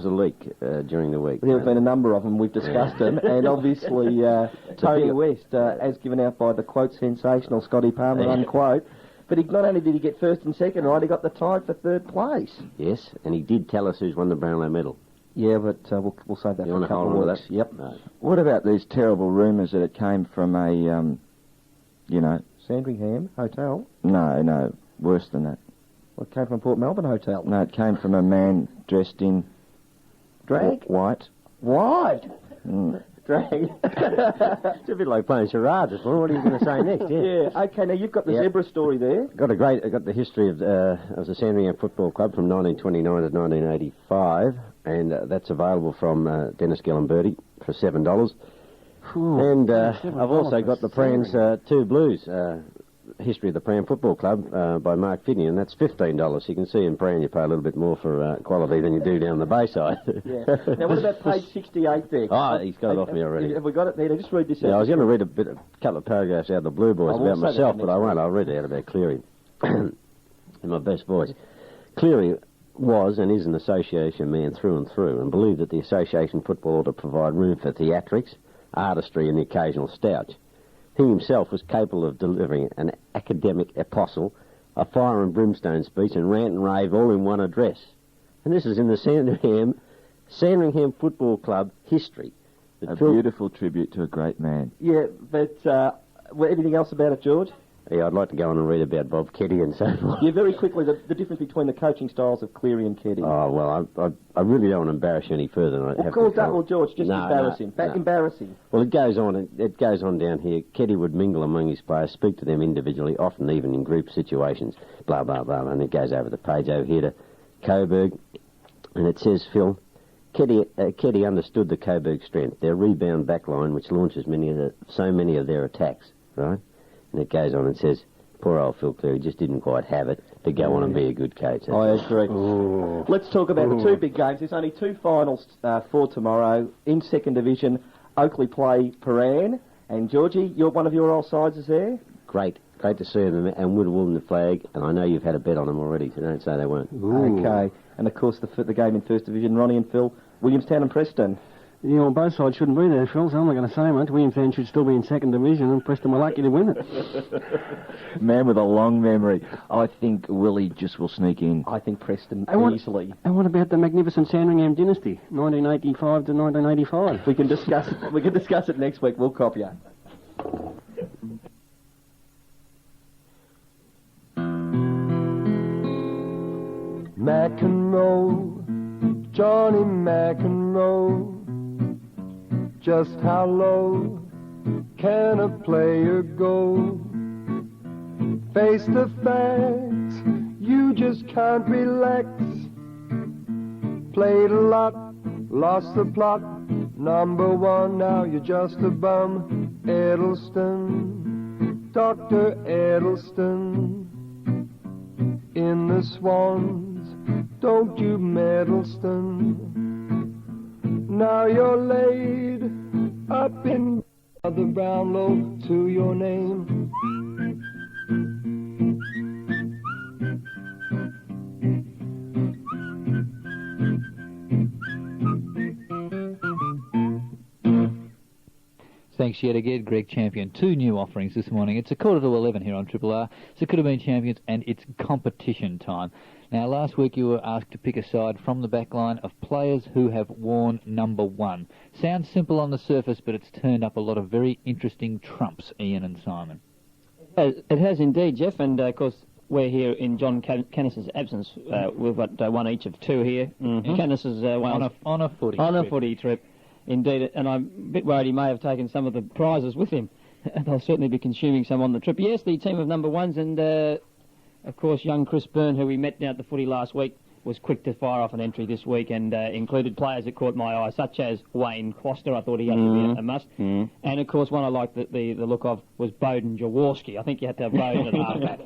leak during the week. There have been a number of them. We've discussed them, and obviously Tony West, as given out by the quote sensational Scotty Palmer unquote. But not only did he get first and second right, he got the tie for third place. Yes, and he did tell us who's won the Brownlow medal. Yeah, but we'll save that for a couple of weeks. Yep. No. What about these terrible rumours that it came from a, Sandringham Hotel? No, worse than that. Well, it came from Port Melbourne Hotel. No, it came from a man dressed in... Drag? White. White? Drag. It's a bit like playing charades. What are you going to say next? Yeah. Okay. Now you've got the zebra story there. I got the history of the Sandringham Football Club from 1929 to 1985, and that's available from Dennis Gillenberti for $7. And I've also got the Prams 2 Blues. History of the Pram Football Club by Mark Finney, and that's $15. You can see in Pram you pay a little bit more for quality than you do down the Bayside. Yeah. Now what about page 68 there? Oh, he's got it off me already. Have we got it there? Just read this out. Yeah, I was going to read a couple of paragraphs out of the Blue Boys about myself, but I won't. I'll read it out about Cleary in my best voice. Cleary was and is an association man through and through, and believed that the association football ought to provide room for theatrics, artistry, and the occasional stouch. He himself was capable of delivering an academic apostle, a fire and brimstone speech, and rant and rave all in one address. And this is in the Sandringham Football Club history. A beautiful tribute to a great man. Yeah, but anything else about it, George? Yeah, I'd like to go on and read about Bob Keddy and so forth. Yeah, very quickly, the difference between the coaching styles of Cleary and Keddy. Oh, well, I really don't want to embarrass you any further than I have to. Well, George, just embarrass him. Embarrass him. Well, it goes on down here. Keddy would mingle among his players, speak to them individually, often even in group situations, blah, blah, blah, and it goes over the page over here to Coburg, and it says, Phil, Keddy understood the Coburg strength, their rebound backline, which launches so many of their attacks, right? And it goes on and says, poor old Phil Cleary just didn't quite have it to go on and be a good coach. I agree. Ooh. Let's talk about the two big games. There's only two finals for tomorrow. In second division, Oakley play Paran. And Georgie, one of your old sides is there? Great to see them, and would have won the flag. And I know you've had a bet on them already, so don't say they won't. Ooh. Okay. And of course, the game in first division, Ronnie and Phil, Williamstown and Preston. You know, both sides shouldn't be there, Phil, so I'm not going to say much. Williamstown should still be in second division, and Preston were lucky to win it. Man with a long memory. I think Willie just will sneak in. I think Preston easily. And what about the magnificent Sandringham dynasty, 1985 to 1985? We can discuss it next week. We'll copy you. McEnroe, Johnny McEnroe. Just how low can a player go? Face the facts, you just can't relax. Played a lot, lost the plot. Number one, now you're just a bum. Edelston, Dr. Edelston, in the Swans, don't you meddleston. Now you're laid up in the Brownlow to your name. Thanks yet again, Greg Champion. 2 new offerings this morning. It's 11:15 here on Triple R. It's the Coodabeen Champions, and it's competition time. Now, last week you were asked to pick a side from the back line of players who have worn number 1. Sounds simple on the surface, but it's turned up a lot of very interesting trumps, Ian and Simon. It has indeed, Jeff, and of course we're here in John Canis's absence. We've got one each of 2 here. Mhm. Canis is on a footy on trip. a footy trip. Indeed, and I'm a bit worried he may have taken some of the prizes with him. And they'll certainly be consuming some on the trip. Yes, the team of number 1s, and of course young Chris Byrne, who we met down at the footy last week, was quick to fire off an entry this week, and included players that caught my eye, such as Wayne Foster. I thought he had to be a must. And of course one I liked the look of was Bowden Jaworski. I think you had to have Bowden at halfback.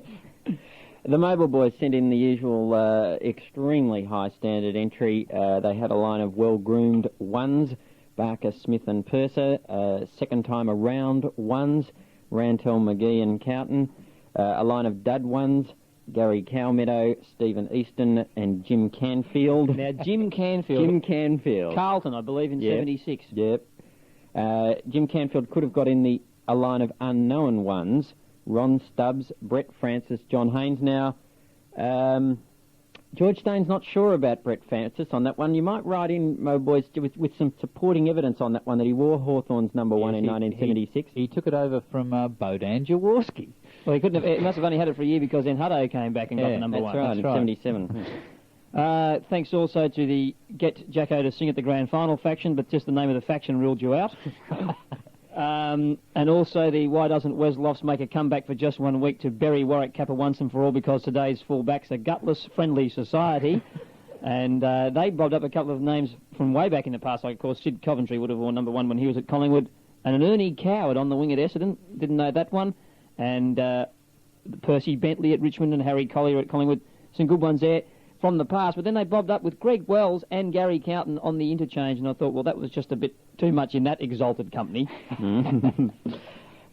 The Mobile boys sent in the usual extremely high standard entry. They had a line of well-groomed 1s. Barker, Smith and Purser, second time around 1s, Rantel, McGee and Cowton, a line of dud 1s, Gary Cowmeadow, Stephen Easton and Jim Canfield. Now, Jim Canfield. Jim Canfield. Carlton, I believe, in 76. Yep. Jim Canfield could have got in a line of unknown 1s, Ron Stubbs, Brett Francis, John Haynes. Now, George Staines not sure about Brett Francis on that one. You might write in, Mo boys, with some supporting evidence on that one, that he wore Hawthorn's number 1 in 1976. He took it over from Bowden Jaworski. Well, he couldn't have. He must have only had it for a year because then Hutto came back and got the number 1. That's right, in 77. Thanks also to the Get Jacko to Sing at the Grand Final faction, but just the name of the faction ruled you out. And also the Why Doesn't Wes Lofts Make a Comeback for just 1 week to Berry Warwick Kappa once and for all, because today's fullbacks are gutless, friendly society. And they bobbed up a couple of names from way back in the past. Like, of course, Sid Coventry would have worn number 1 when he was at Collingwood. And an Ernie Coward on the wing at Essendon. Didn't know that one. And Percy Bentley at Richmond and Harry Collier at Collingwood. Some good ones there from the past. But then they bobbed up with Greg Wells and Gary Cowton on the interchange. And I thought, well, that was just a bit too much in that exalted company.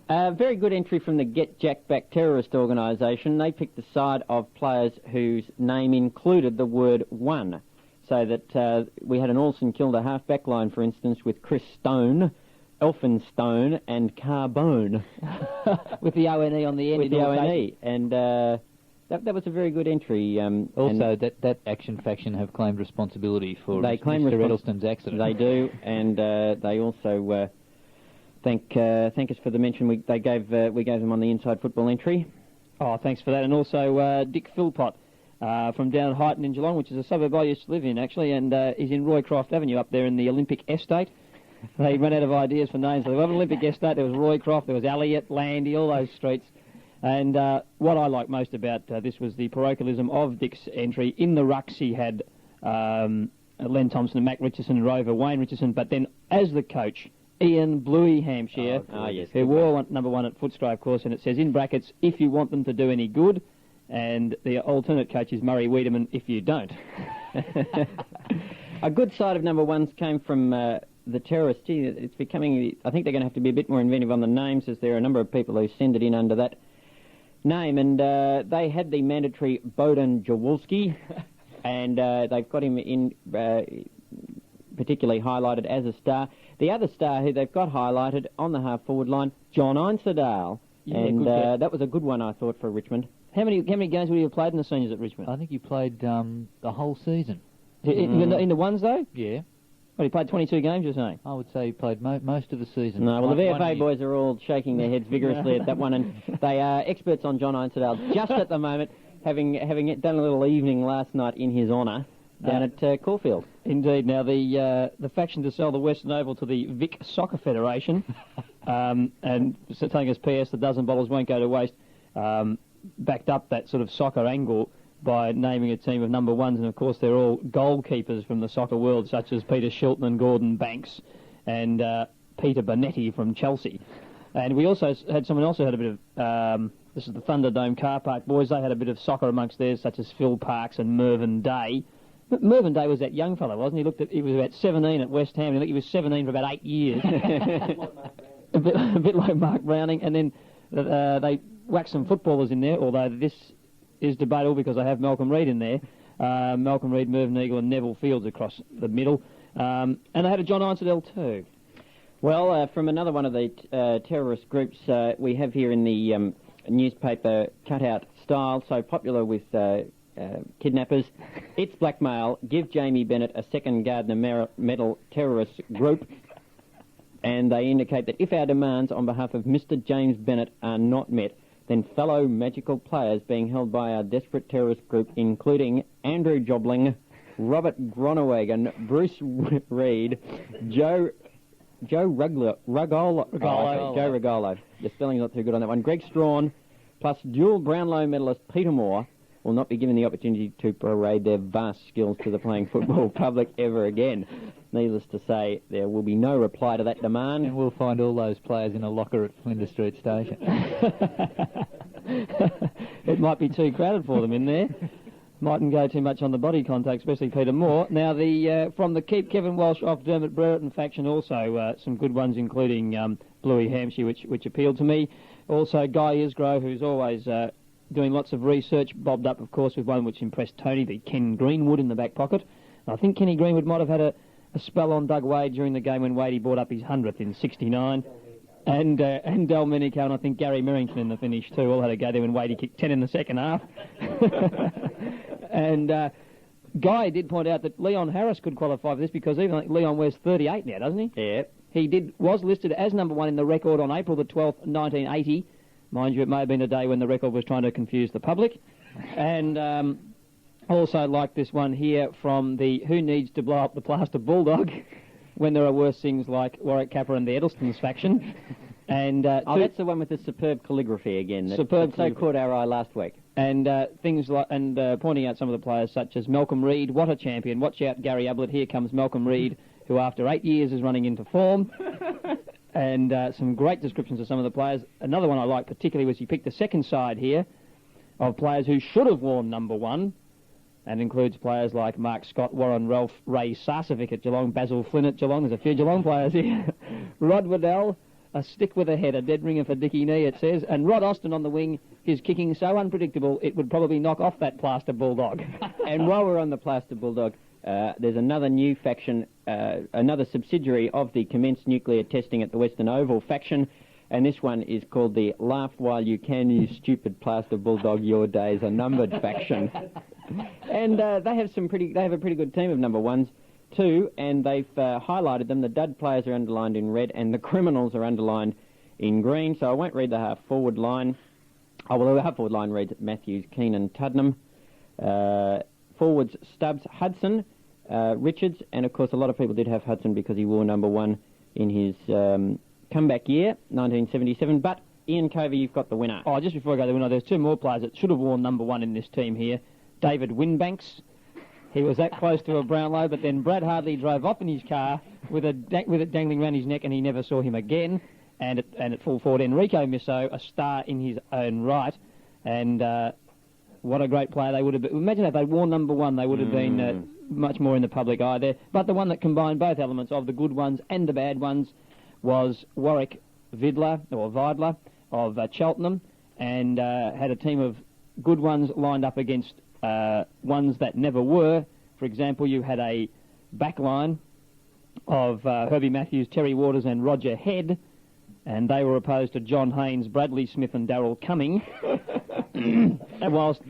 Very good entry from the Get Jack Back terrorist organisation. They picked the side of players whose name included the word 1. So that we had an All-St Kilda half-back line, for instance, with Chris Stone, Elphinstone and Carbone. With the O-N-E on the end. With the O-N-E. And that was a very good entry. Also, that action faction have claimed responsibility for Mr. Edelston's accident. They do, and they also thank us for the mention we gave them on the Inside Football entry. Oh, thanks for that. And also Dick Philpott from down at Highton in Geelong, which is a suburb I used to live in, actually, and he's in Roycroft Avenue up there in the Olympic Estate. They ran out of ideas for names. There was Olympic Estate, there was Roycroft, there was Elliott, Landy, all those streets. And what I like most about this was the parochialism of Dick's entry. In the rucks he had Len Thompson and Mac Richardson, Rover, Wayne Richardson, but then as the coach, Ian Bluey Hampshire, who wore number 1 at Footscray, of course, and it says in brackets, if you want them to do any good, and the alternate coach is Murray Wiedemann, if you don't. A good side of number 1s came from the terrorists. It's becoming, I think they're going to have to be a bit more inventive on the names, as there are a number of people who send it in under that name, and they had the mandatory Bowden Jaworski, and they've got him in particularly highlighted as a star. The other star who they've got highlighted on the half-forward line, John Einsterdale, and that was a good one, I thought, for Richmond. How many games would you have played in the seniors at Richmond? I think you played the whole season. In the 1s, though? Yeah. Well, he played 22 games, you're saying? I would say he played most of the season. No, well, the VFA boys are all shaking their heads vigorously at that one, and they are experts on John Einsterdale just at the moment, having done a little evening last night in his honour down at Caulfield. Indeed. Now, the faction to sell the Western Oval to the Vic Soccer Federation, and so telling us PS the dozen bottles won't go to waste, backed up that sort of soccer angle by naming a team of number 1s, and of course they're all goalkeepers from the soccer world, such as Peter Shilton and Gordon Banks and Peter Bonetti from Chelsea. And we also had someone else who had a bit of, this is the Thunderdome car park boys, they had a bit of soccer amongst theirs, such as Phil Parkes and Mervyn Day. But Mervyn Day was that young fellow, wasn't he? He was about 17 at West Ham, and I think he was 17 for about 8 years. a bit like Mark Browning, and then they whacked some footballers in there, although this is debatable because I have Malcolm Reid in there. Malcolm Reid, Mervyn Eagle and Neville Fields across the middle. And they had a John Einsteddle too. Well, from another one of the terrorist groups we have here in the newspaper cutout style, so popular with kidnappers, it's blackmail. Give Jamie Bennett a second Gardner Medal terrorist group. And they indicate that if our demands on behalf of Mr. James Bennett are not met, then fellow magical players being held by our desperate terrorist group, including Andrew Jobling, Robert Groenewegen, Bruce Reed, Joe Rugolo. Joe Rugolo. The spelling's not too good on that one. Greg Strawn, plus dual Brownlow medalist Peter Moore, will not be given the opportunity to parade their vast skills to the playing football public ever again. Needless to say, there will be no reply to that demand. And we'll find all those players in a locker at Flinders Street Station. It might be too crowded for them in there. Mightn't go too much on the body contact, especially Peter Moore. Now, from the Keep Kevin Walsh off Dermot Brereton faction, also some good ones, including Bluey Hampshire, which appealed to me. Also, Guy Isgrove, who's always doing lots of research, bobbed up, of course, with one which impressed Tony, the Ken Greenwood in the back pocket. I think Kenny Greenwood might have had a spell on Doug Wade during the game when Wadey brought up his 100th in '69. And Del Menico and I think Gary Merrington in the finish too all had a go there when Wadey kicked 10 in the second half. And Guy did point out that Leon Harris could qualify for this because even like Leon wears 38 now, doesn't he? Yeah. He was listed as number 1 in the record on April the 12th, 1980. Mind you, it may have been a day when the record was trying to confuse the public. And also like this one here from the Who Needs to Blow Up the Plaster Bulldog, when there are worse things like Warwick Capper and the Edelstons faction. And that's the one with the superb calligraphy again. That so caught our eye last week. And things like pointing out some of the players such as Malcolm Reid, what a champion! Watch out, Gary Ablett. Here comes Malcolm Reid, who after 8 years is running into form. And some great descriptions of some of the players. Another one I like particularly was he picked the second side here of players who should have worn number 1, and includes players like Mark Scott, Warren Ralph, Ray Sarcevic at Geelong, Basil Flynn at Geelong. There's a few Geelong players here. Rod Waddell, a stick with a head, a dead ringer for Dickie Nee, it says. And Rod Austin on the wing, his kicking so unpredictable it would probably knock off that Plaster Bulldog. And while we're on the Plaster Bulldog, there's another new faction, another subsidiary of the Commenced Nuclear Testing at the Western Oval faction, and this one is called the Laugh While You Can, You Stupid Plaster Bulldog, Your Days Are Numbered faction. And they have a pretty good team of number 1s too, and they've highlighted them. The dud players are underlined in red, and the criminals are underlined in green. So I won't read the half-forward line. Oh, well, the half-forward line reads Matthews, Keenan, Tuddenham. Forwards, Stubbs, Hudson, Richards, and of course a lot of people did have Hudson because he wore number 1 in his comeback year, 1977. But Ian Covey, you've got the winner. Oh, just before I go to the winner, there's 2 more players that should have worn number 1 in this team here. David Winbanks. He was that close to a Brownlow, but then Brad Hardley drove off in his car with it dangling around his neck, and he never saw him again. And at full forward, Enrico Misso, a star in his own right. And what a great player they would have been. Imagine if they'd worn number 1, they would have been much more in the public eye there. But the one that combined both elements of the good ones and the bad ones was Warwick Vidler of Cheltenham, and had a team of good ones lined up against ones that never were. For example, you had a backline of Herbie Matthews, Terry Waters and Roger Head, and they were opposed to John Haynes, Bradley Smith and Darryl Cumming. And whilst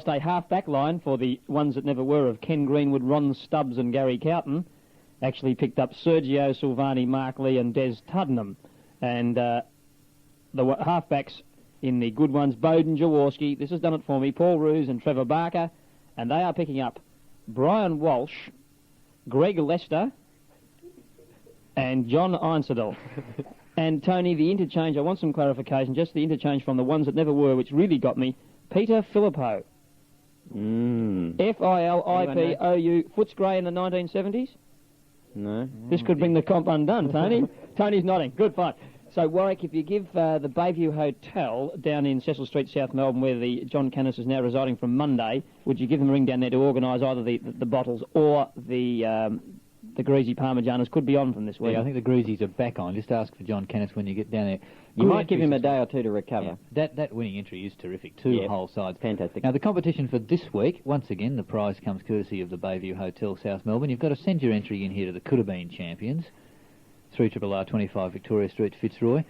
a half-back line for the ones that never were of Ken Greenwood, Ron Stubbs and Gary Cowton actually picked up Sergio Silvani, Mark Lee and Des Tuddenham. And the half-backs in the good ones, Bowden Jaworski, this has done it for me, Paul Roos and Trevor Barker, and they are picking up Brian Walsh, Greg Lester and John Einsteddle. And Tony, the interchange, I want some clarification, just the interchange from the ones that never were, which really got me. Peter Philippou. Filipou, Footscray in the 1970s? No. This could bring the comp undone, Tony. Tony's nodding. Good, fine. So, Warwick, if you give the Bayview Hotel down in Cecil Street, South Melbourne, where the John Canis is now residing from Monday, would you give them a ring down there to organise either the bottles or the greasy parmigianas could be on from this week? Yeah, I think the greasies are back on. Just ask for John Canis when you get down there. You might give him a day or two to recover. Yeah, that winning entry is terrific. Two whole sides. Fantastic. Now, the competition for this week, once again, the prize comes courtesy of the Bayview Hotel, South Melbourne. You've got to send your entry in here to the Coodabeen Champions, 3RRR 25 Victoria Street, Fitzroy.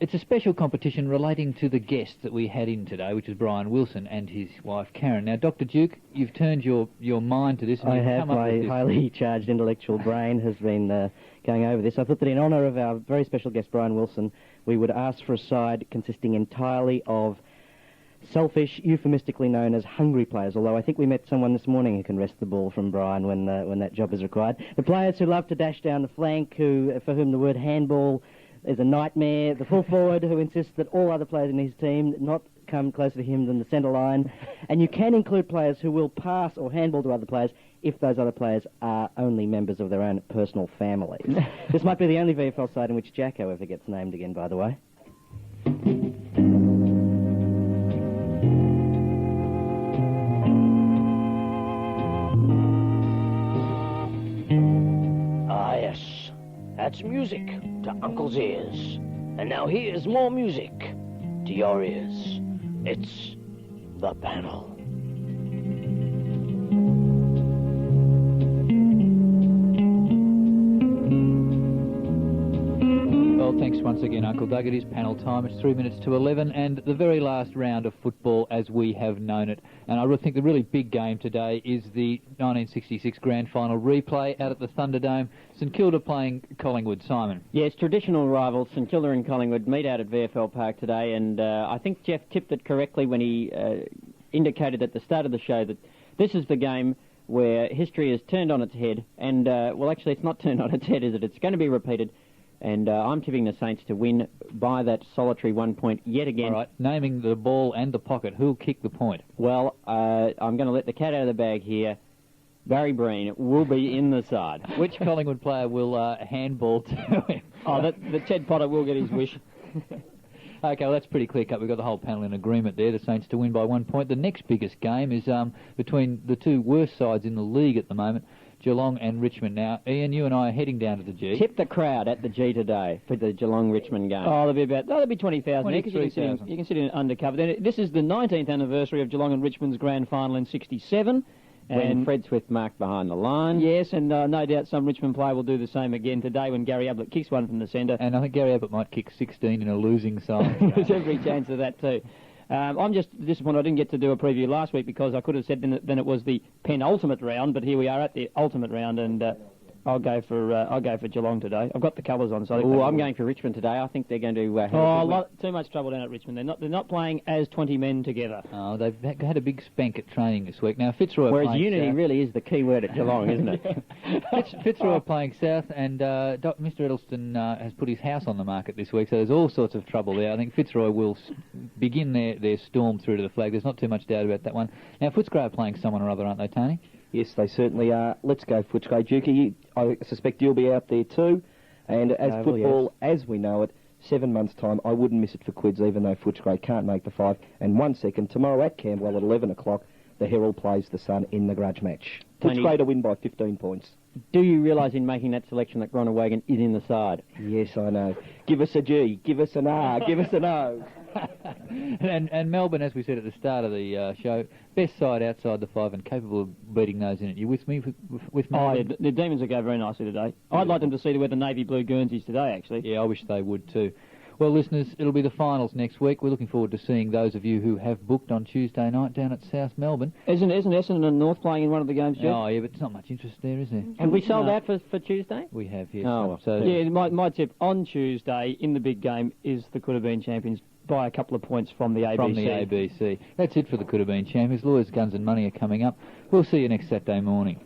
It's a special competition relating to the guest that we had in today, which is Brian Wilson and his wife Karen. Now, Dr. Duke, you've turned your mind to this. And I you've have. come up My with this. highly charged intellectual brain has been going over this. I thought that in honour of our very special guest, Brian Wilson, we would ask for a side consisting entirely of selfish, euphemistically known as hungry players, although I think we met someone this morning who can wrest the ball from Brian when that job is required. The players who love to dash down the flank, for whom the word handball is a nightmare. The full forward who insists that all other players in his team not come closer to him than the centre line. And you can include players who will pass or handball to other players if those other players are only members of their own personal families. This might be the only VFL side in which Jacko ever gets named again, by the way. Ah, yes. That's music to Uncle's ears. And now here's more music to your ears. It's the panel. Well, thanks once again, Uncle Doug. It is panel time. It's 3 minutes to 11, and the very last round of football as we have known it. And I think the really big game today is the 1966 Grand Final replay out at the Thunderdome. St Kilda playing Collingwood. Simon. Yes, traditional rivals, St Kilda and Collingwood, meet out at VFL Park today, and I think Jeff tipped it correctly when he indicated at the start of the show that this is the game where history is turned on its head, and, well, actually, it's not turned on its head, is it? It's going to be repeated. And I'm tipping the Saints to win by that solitary 1 point yet again. All right, naming the ball and the pocket. Who'll kick the point? Well, I'm going to let the cat out of the bag here. Barry Breen will be in the side. Which Collingwood player will handball to him? The Ted Potter will get his wish. Okay, well, that's pretty clear cut. We've got the whole panel in agreement there, the Saints to win by 1 point. The next biggest game is between the two worst sides in the league at the moment, Geelong and Richmond. Now, Ian, you and I are heading down to the G. Tip the crowd at the G today for the Geelong-Richmond game. Oh, there'll be 20,000 there, 'cause you can sit in undercover. This is the 19th anniversary of Geelong and Richmond's grand final in 67. When Fred Swift marked behind the line. Yes, and no doubt some Richmond player will do the same again today when Gary Ablett kicks one from the centre. And I think Gary Ablett might kick 16 in a losing side. There's every chance of that too. I'm just disappointed I didn't get to do a preview last week because I could have said then it was the penultimate round, but here we are at the ultimate round, and I'll go for Geelong today. I've got the colours on, so I'm going for Richmond today. I think they're going to have too much trouble down at Richmond. They're not playing as 20 men together. Oh, they've had a big spank at training this week. Now Fitzroy. Whereas unity really is the key word at Geelong, isn't it? Fitzroy are playing South, and Mr. Edelston has put his house on the market this week, so there's all sorts of trouble there. I think Fitzroy will begin their storm through to the flag. There's not too much doubt about that one. Now Footscray are playing someone or other, aren't they, Tony? Yes, they certainly are. Let's go Footscray. Dukey, I suspect you'll be out there too. And as football, as we know it, 7 months' time, I wouldn't miss it for quids, even though Footscray can't make the 5. And 1 second, tomorrow at Camberwell at 11 o'clock, the Herald plays the Sun in the grudge match. Footscray to win by 15 points. Do you realise in making that selection that Groenewegen is in the side? Yes, I know. Give us a G, give us an R, give us an O. And Melbourne, as we said at the start of the show, best side outside the 5 and capable of beating those in it. You with me? With Melbourne? The Demons will go very nicely today. I'd like them to see to wear the navy blue Guernseys today, actually. Yeah, I wish they would too. Well, listeners, it'll be the finals next week. We're looking forward to seeing those of you who have booked on Tuesday night down at South Melbourne. Isn't Essendon and North playing in one of the games, Jeff? Oh, yeah, but there's not much interest there, is there? Have we sold out for Tuesday? We have, yes. Oh, well. So yeah, my tip on Tuesday in the big game is the Coodabeen Champions by a couple of points from the ABC. From the ABC. That's it for the Coodabeen Champions. Lawyers, Guns and Money are coming up. We'll see you next Saturday morning.